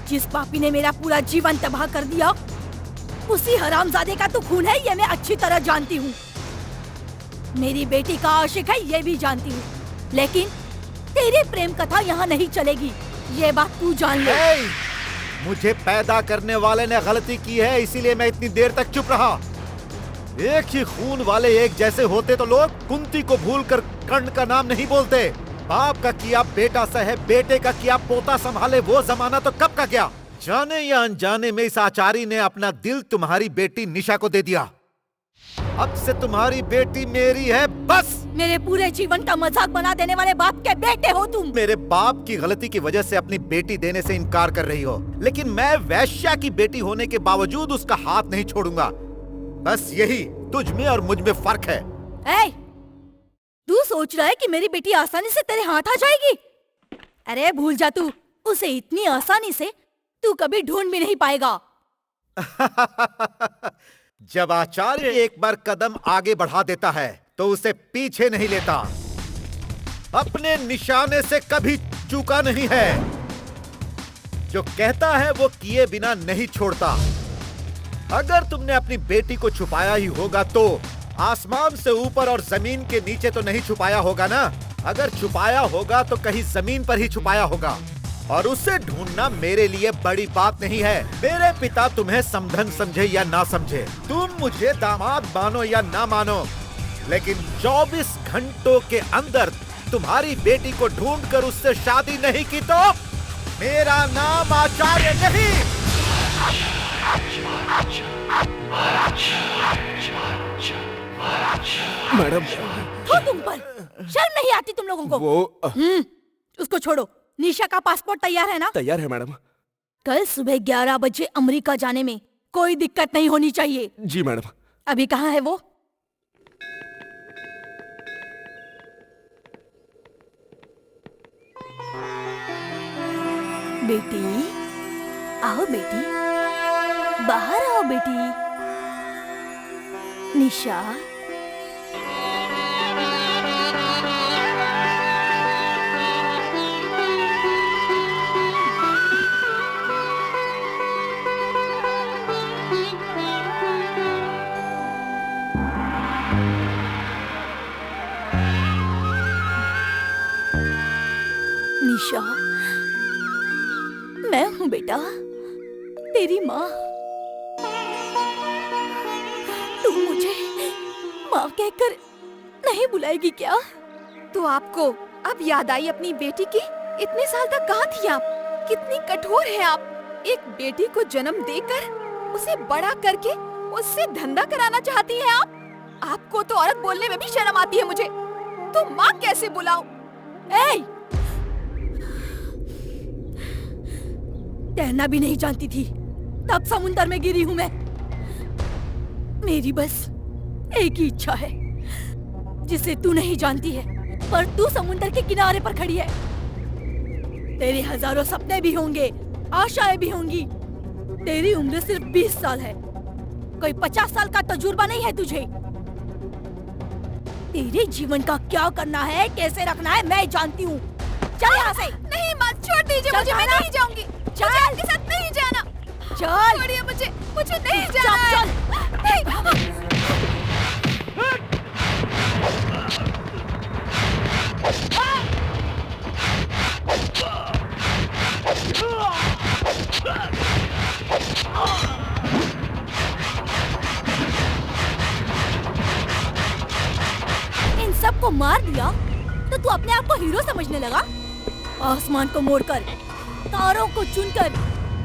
जिस पापी ने मेरा पूरा जीवन तबाह कर दिया, उसी हरामजादे का तो खून है, ये मैं अच्छी तरह जानती हूँ। मेरी बेटी का आशिक है, ये भी जानती हूँ, लेकिन तेरी प्रेम कथा यहाँ नहीं चलेगी, ये बात तू जान ले। मुझे पैदा करने वाले ने गलती की है, इसीलिए मैं इतनी देर तक चुप रहा। एक ही खून वाले एक जैसे होते तो लोग कुंती को भूलकर कर्ण का नाम नहीं बोलते। बाप का किया बेटा सहे, बेटे का किया पोता संभाले, वो जमाना तो कब का गया। जाने या अनजाने में इस आचारी ने अपना दिल तुम्हारी बेटी निशा को दे दिया। अब से तुम्हारी बेटी मेरी है, बस। मेरे पूरे जीवन का मजाक बना देने वाले बाप के बेटे हो तुम। मेरे बाप की गलती की वजह से अपनी बेटी देने से इनकार कर रही हो, लेकिन मैं वैश्या की बेटी होने के बावजूद उसका हाथ नहीं छोड़ूंगा। बस यही तुझ में और मुझ में फर्क है। तू सोच रहा है कि मेरी बेटी आसानी से तेरे हाथ आ जाएगी? अरे भूल जा तू, उसे इतनी आसानी से तू कभी ढूंढ भी नहीं पाएगा। जब आचार्य एक बार कदम आगे बढ़ा देता है तो उसे पीछे नहीं लेता, अपने निशाने से कभी चूका नहीं है। जो कहता है वो किए बिना नहीं छोड़ता। अगर तुमने अपनी बेटी को छुपाया ही होगा तो आसमान से ऊपर और जमीन के नीचे तो नहीं छुपाया होगा ना। अगर छुपाया होगा तो कहीं जमीन पर ही छुपाया होगा, और उसे ढूंढना मेरे लिए बड़ी बात नहीं है। मेरे पिता तुम्हें समधन समझे या ना समझे, तुम मुझे दामाद मानो या ना मानो, लेकिन 24 घंटों के अंदर तुम्हारी बेटी को ढूंढकर उससे शादी नहीं की तो मेरा नाम आचार्य नहीं। मैडम, तो तुम पर शर्म नहीं आती तुम लोगों को? उसको छोड़ो। निशा का पासपोर्ट तैयार है ना? तैयार है मैडम। कल सुबह 11 बजे अमेरिका जाने में कोई दिक्कत नहीं होनी चाहिए। जी मैडम। अभी कहाँ है वो? बेटी, आओ बेटी, बाहर आओ बेटी। निशा, निशा, मैं हूँ बेटा, तेरी माँ। तू मुझे माँ कहकर नहीं बुलाएगी क्या? तो आपको अब याद आई अपनी बेटी की? इतने साल तक कहाँ थी आप? कितनी कठोर हैं आप। एक बेटी को जन्म देकर उसे बड़ा करके उससे धंधा कराना चाहती हैं आप। आपको तो औरत बोलने में भी शर्म आती है मुझे। तो माँ कैसे बुलाऊं? तैरना भी नहीं जानती थी, तब समुंदर में गिरी हूँ मैं। मेरी बस एक ही इच्छा है जिसे तू नहीं जानती है, पर तू समुंदर के किनारे पर खड़ी है। तेरे हजारों सपने भी होंगे, आशाएं भी होंगी। तेरी उम्र सिर्फ 20 साल है, कोई 50 साल का तजुर्बा नहीं है तुझे। तेरे जीवन का क्या करना है, कैसे रखना है, मैं जानती हूँ। चल यहाँ से। नहीं माँ, छोड़ दीजिए मुझे, मैं नहीं जाऊंगी। मुझे आपके साथ नहीं जाना। चल। छोड़िए मुझे नहीं जाना। इन सबको मार दिया तो तू अपने आप को हीरो समझने लगा? आसमान को मोड़कर, तारों को चुनकर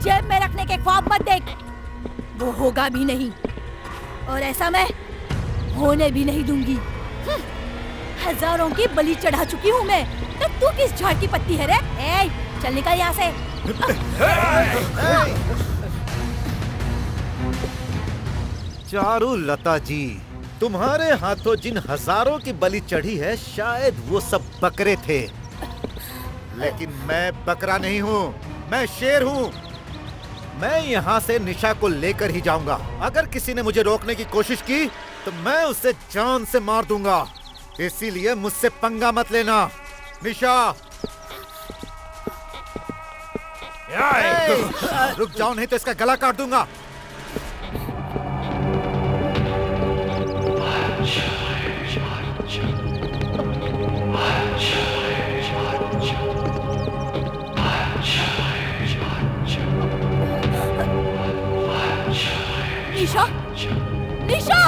जेब में रखने के ख्वाब मत देख, वो होगा भी नहीं, और ऐसा मैं होने भी नहीं दूंगी। हजारों की बलि चढ़ा चुकी हूँ मैं, तो तू किस झाड़ की पत्ती है रे? चल निकल यहाँ से। चारुलता जी, तुम्हारे हाथों जिन हजारों की बलि चढ़ी है, शायद वो सब बकरे थे, लेकिन मैं बकरा नहीं हूँ, मैं शेर हूँ। मैं यहाँ से निशा को लेकर ही जाऊंगा। अगर किसी ने मुझे रोकने की कोशिश की तो मैं उसे जान से मार दूंगा, इसीलिए मुझसे पंगा मत लेना। निशा, रुक जाओ नहीं तो इसका गला काट दूंगा। निशा, निशा!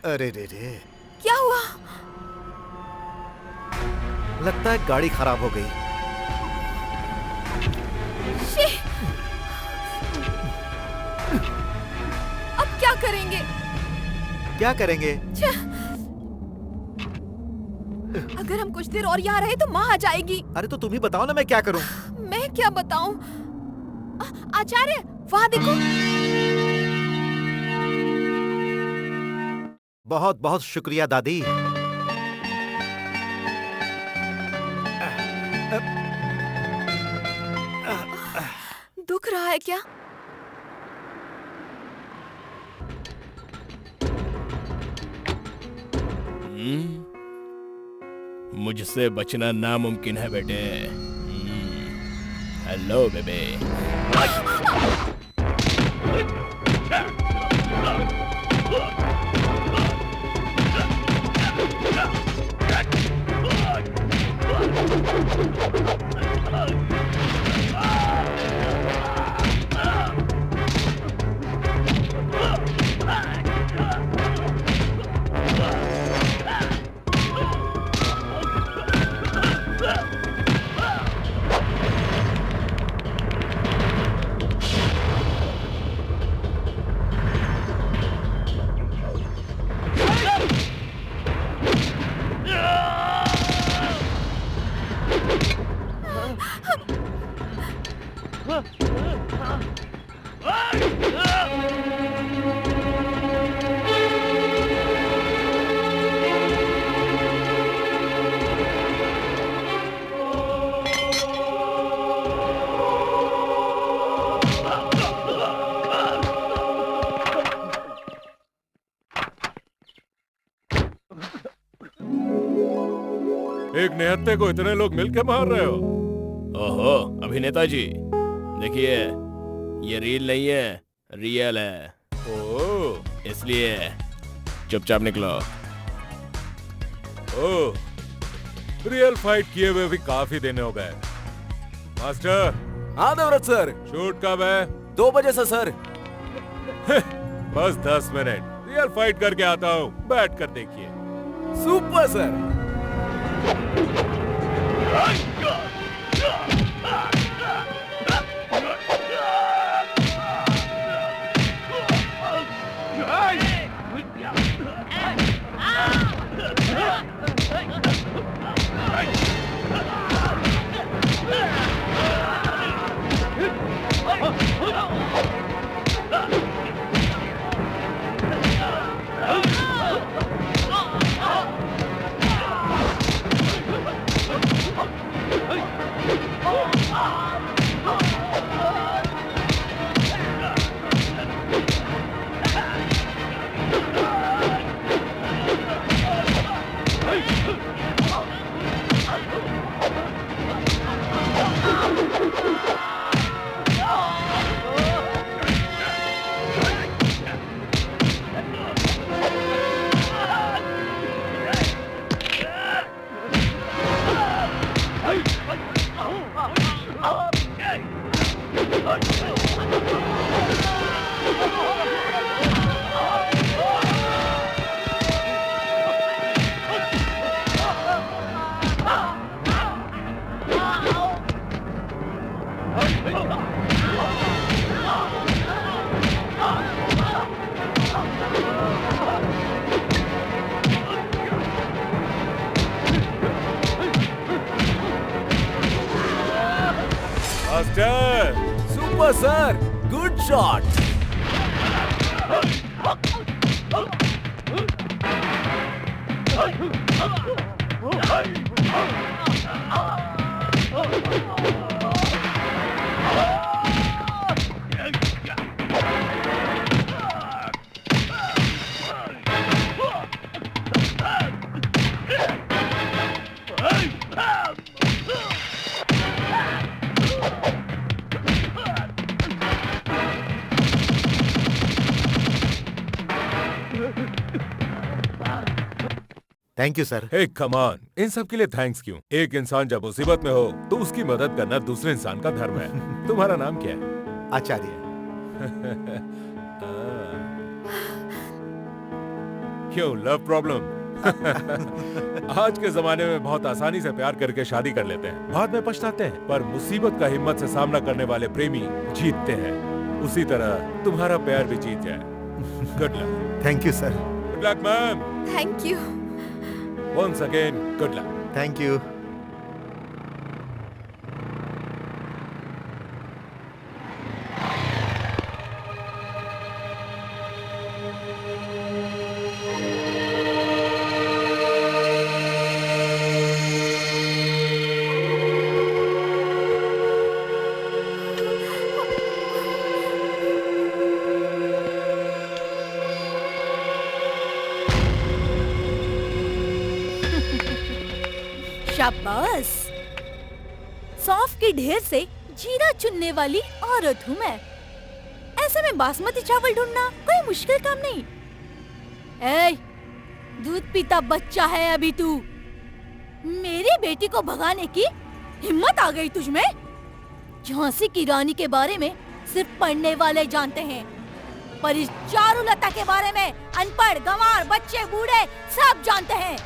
अरे रे क्या हुआ? लगता है गाड़ी खराब हो गई। अब क्या करेंगे? क्या करेंगे? अगर हम कुछ देर और यहाँ रहे तो माँ आ जाएगी। अरे तो तुम ही बताओ ना, मैं क्या करूं? मैं क्या बताऊं? आचार्य, वहाँ देखो। बहुत बहुत शुक्रिया दादी। दुख रहा है क्या? मुझसे बचना नामुमकिन है बेटे। हेलो बेबे। एक निहत्थे को इतने लोग मिलके मार रहे हो? ओहो, अभिनेता जी, देखिए ये रील नहीं है, रियल है। ओह, इसलिए चुपचाप निकलो। ओह, रियल फाइट किए हुए भी काफी दिन हो गए। मास्टर। हाँ देवव्रत सर। शूट कब है? 2 बजे से सर। बस 10 मिनट, रियल फाइट करके आता हूँ, बैठ कर देखिए। Super sir. Master. Super sir, good shot. Thank you sir. Hey come on, इन सब के लिए थैंक्स क्यों? एक इंसान जब मुसीबत में हो तो उसकी मदद करना दूसरे इंसान का धर्म है। तुम्हारा नाम क्या है? आचार्य। क्यों, लव प्रॉब्लम? आज के जमाने में बहुत आसानी से प्यार करके शादी कर लेते हैं, बाद में पछताते हैं, पर मुसीबत का हिम्मत से सामना करने वाले प्रेमी जीतते हैं। उसी तरह तुम्हारा प्यार भी जीत जाए। Good luck. Thank you sir. Good luck ma'am. Thank you. Once again, good luck. Thank you. शाबाश। सौंफ के ढेर से जीरा चुनने वाली औरत हूँ मैं। ऐसे में बासमती चावल ढूंढना कोई मुश्किल काम नहीं। ए, दूध पीता बच्चा है अभी तू। मेरी बेटी को भगाने की हिम्मत आ गई तुझमें? झांसी की रानी के बारे में सिर्फ पढ़ने वाले जानते हैं, पर इस चारुलता के बारे में अनपढ़, गंवार, बच्चे, बूढ़े सब जानते हैं।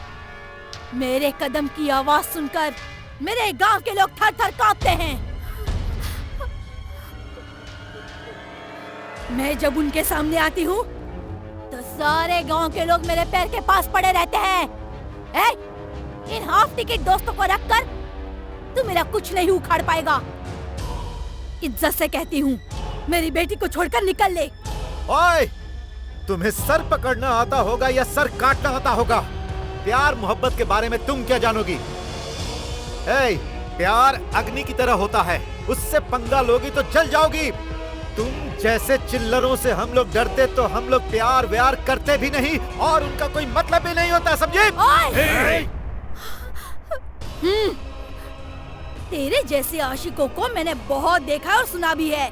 मेरे कदम की आवाज सुनकर मेरे गांव के लोग थर थर कांपते हैं। मैं जब उनके सामने आती हूँ तो सारे गांव के लोग मेरे पैर के पास पड़े रहते हैं। इन हाफ टिकट दोस्तों को रखकर तू मेरा कुछ नहीं उखाड़ पाएगा। इज्जत से कहती हूँ, मेरी बेटी को छोड़कर निकल ले। ओए, तुम्हें सर पकड़ना आता होगा या सर काटना आता होगा? प्यार मोहब्बत के बारे में तुम क्या जानोगी? प्यार अग्नि की तरह होता है, उससे पंगा लोगी तो जल जाओगी। तुम जैसे चिल्लरों से हम लोग डरते तो हम लोग प्यार व्यार करते भी नहीं और उनका कोई मतलब भी नहीं होता, समझे? तेरे जैसे आशिकों को मैंने बहुत देखा और सुना भी है।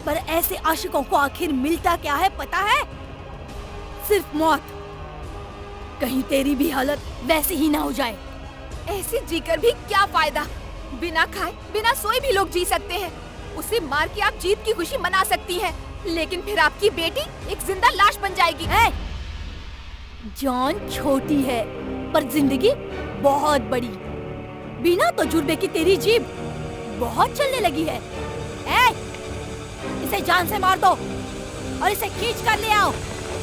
पर ऐसे आशिकों को आखिर मिलता क्या है पता है? सिर्फ मौत। कहीं तेरी भी हालत वैसी ही ना हो जाए। ऐसे जीकर भी क्या फायदा? बिना खाए बिना सोए भी लोग जी सकते हैं। उसे मार के आप जीत की खुशी मना सकती हैं, लेकिन फिर आपकी बेटी एक जिंदा लाश बन जाएगी। जान छोटी है पर जिंदगी बहुत बड़ी। बिना तजुर्बे की तेरी जीभ बहुत चलने लगी है। इसे जान से मार दो और इसे खींच कर ले आओ।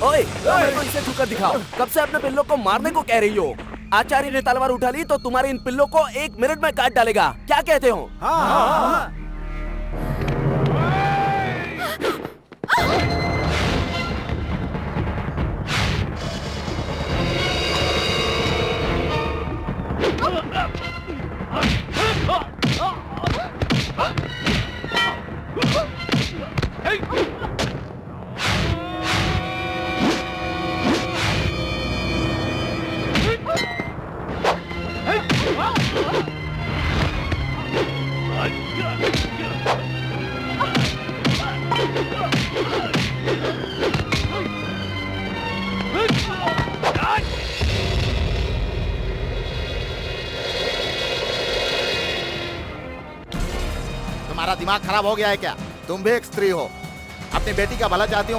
ओए, तो इसे छूकर दिखाओ। कब से अपने पिल्लों को मारने को कह रही हो? आचार्य ने तलवार उठा ली तो तुम्हारे इन पिल्लों को 1 मिनट में काट डालेगा। क्या कहते हो? हाँ। तुम्हारा दिमाग खराब हो गया है क्या? तुम भी एक स्त्री हो, अपनी बेटी का भला चाहती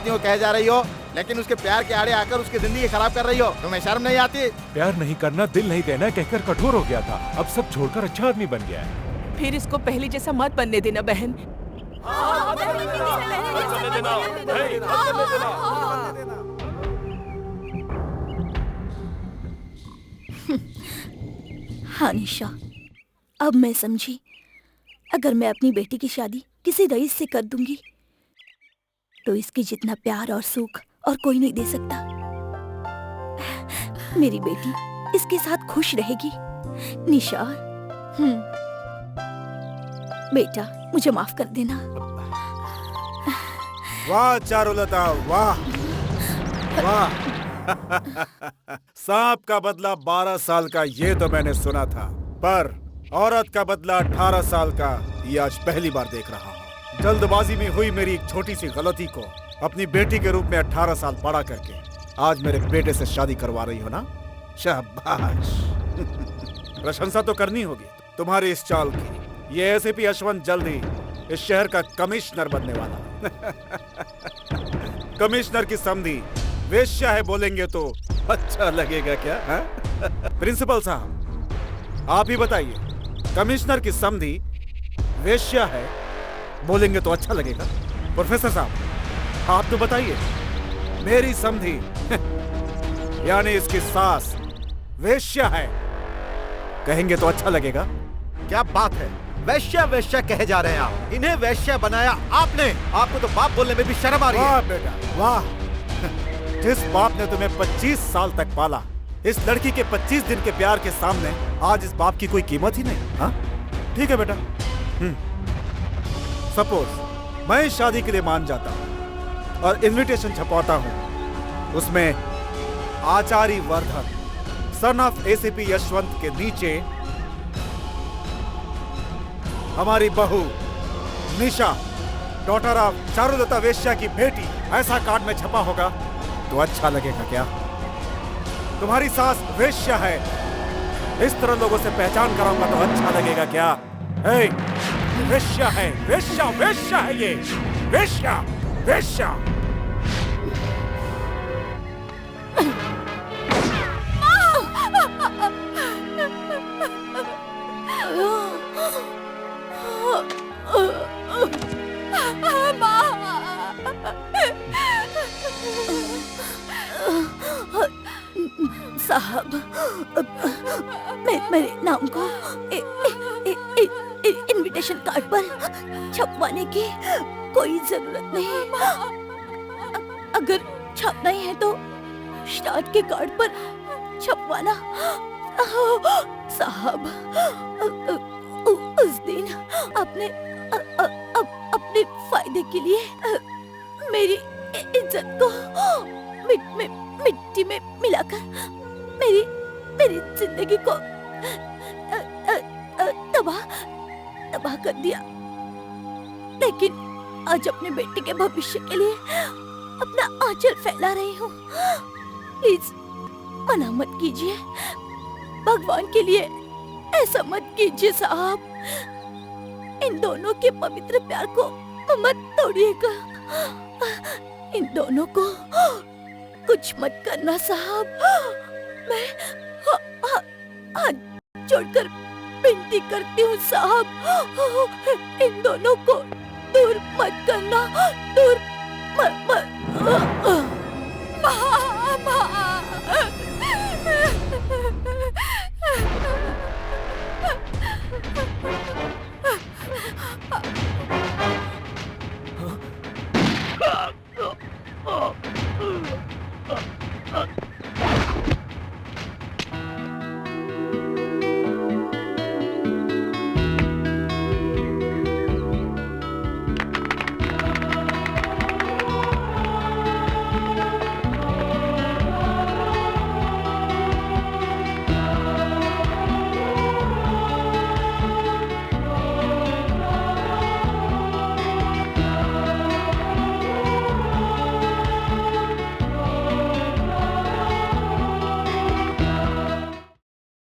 हो कह जा रही हो, लेकिन उसके प्यार के आड़े आकर उसकी जिंदगी खराब कर रही हो। तुम्हें शर्म नहीं आती? प्यार नहीं करना, दिल नहीं देना कहकर कठोर हो गया था, अब सब छोड़कर अच्छा आदमी बन गया है। फिर इसको पहले जैसा मत बनने देना बहन। हाँ निशा, अब मैं समझी। अगर मैं अपनी बेटी की शादी किसी रईस से कर दूंगी तो इसके जितना प्यार और सुख और कोई नहीं दे सकता। मेरी बेटी इसके साथ खुश रहेगी। निशा, बेटा मुझे माफ कर देना। वाह चारुलता, वाह वाह। सांप का बदला 12 साल का ये तो मैंने सुना था, पर औरत का बदला 18 साल का ये आज पहली बार देख रहा हूँ। जल्दबाजी में हुई मेरी एक छोटी सी गलती को अपनी बेटी के रूप में 18 साल बड़ा करके आज मेरे बेटे से शादी करवा रही हो ना? शाबाश। प्रशंसा तो करनी होगी तुम्हारी इस चाल की। ये एसीपी यशवंत जल्द ही इस शहर का कमिश्नर बनने वाला। कमिश्नर की समधी वेश्या है बोलेंगे तो अच्छा लगेगा क्या? प्रिंसिपल साहब आप ही बताइए, कमिश्नर की समधी वेश्या है बोलेंगे तो अच्छा लगेगा? प्रोफेसर साहब आप तो बताइए, मेरी समधी यानी इसकी सास वेश्या है कहेंगे तो अच्छा लगेगा? क्या बात है, वैश्या वैश्या कहे जा रहे हैं आप? इन्हें वैश्या बनाया आपने। आपको तो बाप बोलने में भी शर्म आ रही है। वाह बेटा वाह। जिस बाप ने तुम्हें 25 साल तक पाला, इस लड़की के 25 दिन के प्यार के सामने आज इस बाप की कोई कीमत ही नहीं। हाँ ठीक है बेटा। सपोज मैं शादी के लिए मान जाता हूँ और इनविटेशन छपवाता हूँ, उसमें Acharya Vardhan son of ACP Yashwant के नीचे हमारी बहू निशा डॉटर ऑफ चारुलता वेश्या की बेटी, ऐसा कार्ड में छपा होगा तो अच्छा लगेगा क्या? तुम्हारी सास वेश्या है इस तरह लोगों से पहचान कराऊंगा तो अच्छा लगेगा क्या? वेश्या है, वेश्या वेश्या है, ये वेश्या वेश्या। साहब, मेरे नाम को इनविटेशन कार्ड पर छपवाने की कोई जरूरत नहीं। अगर छपना ही है तो स्टार्ट के कार्ड पर छपवाना। साहब, उस दिन आपने अपने फायदे के लिए मेरी इज्जत को मिट्टी में मिलाकर मेरी जिंदगी को तबाह कर दिया। आज अपने बेटे के भविष्य के लिए अपना आंचल फैला रही हूँ। प्लीज मना मत कीजिए, भगवान के लिए ऐसा मत कीजिए साहब। इन दोनों के पवित्र प्यार को मत तोड़िएगा। इन दोनों को कुछ मत करना साहब। मैं हाथ जोड़कर विनती करती हूँ साहब, इन दोनों को दूर मत करना, दूर मत।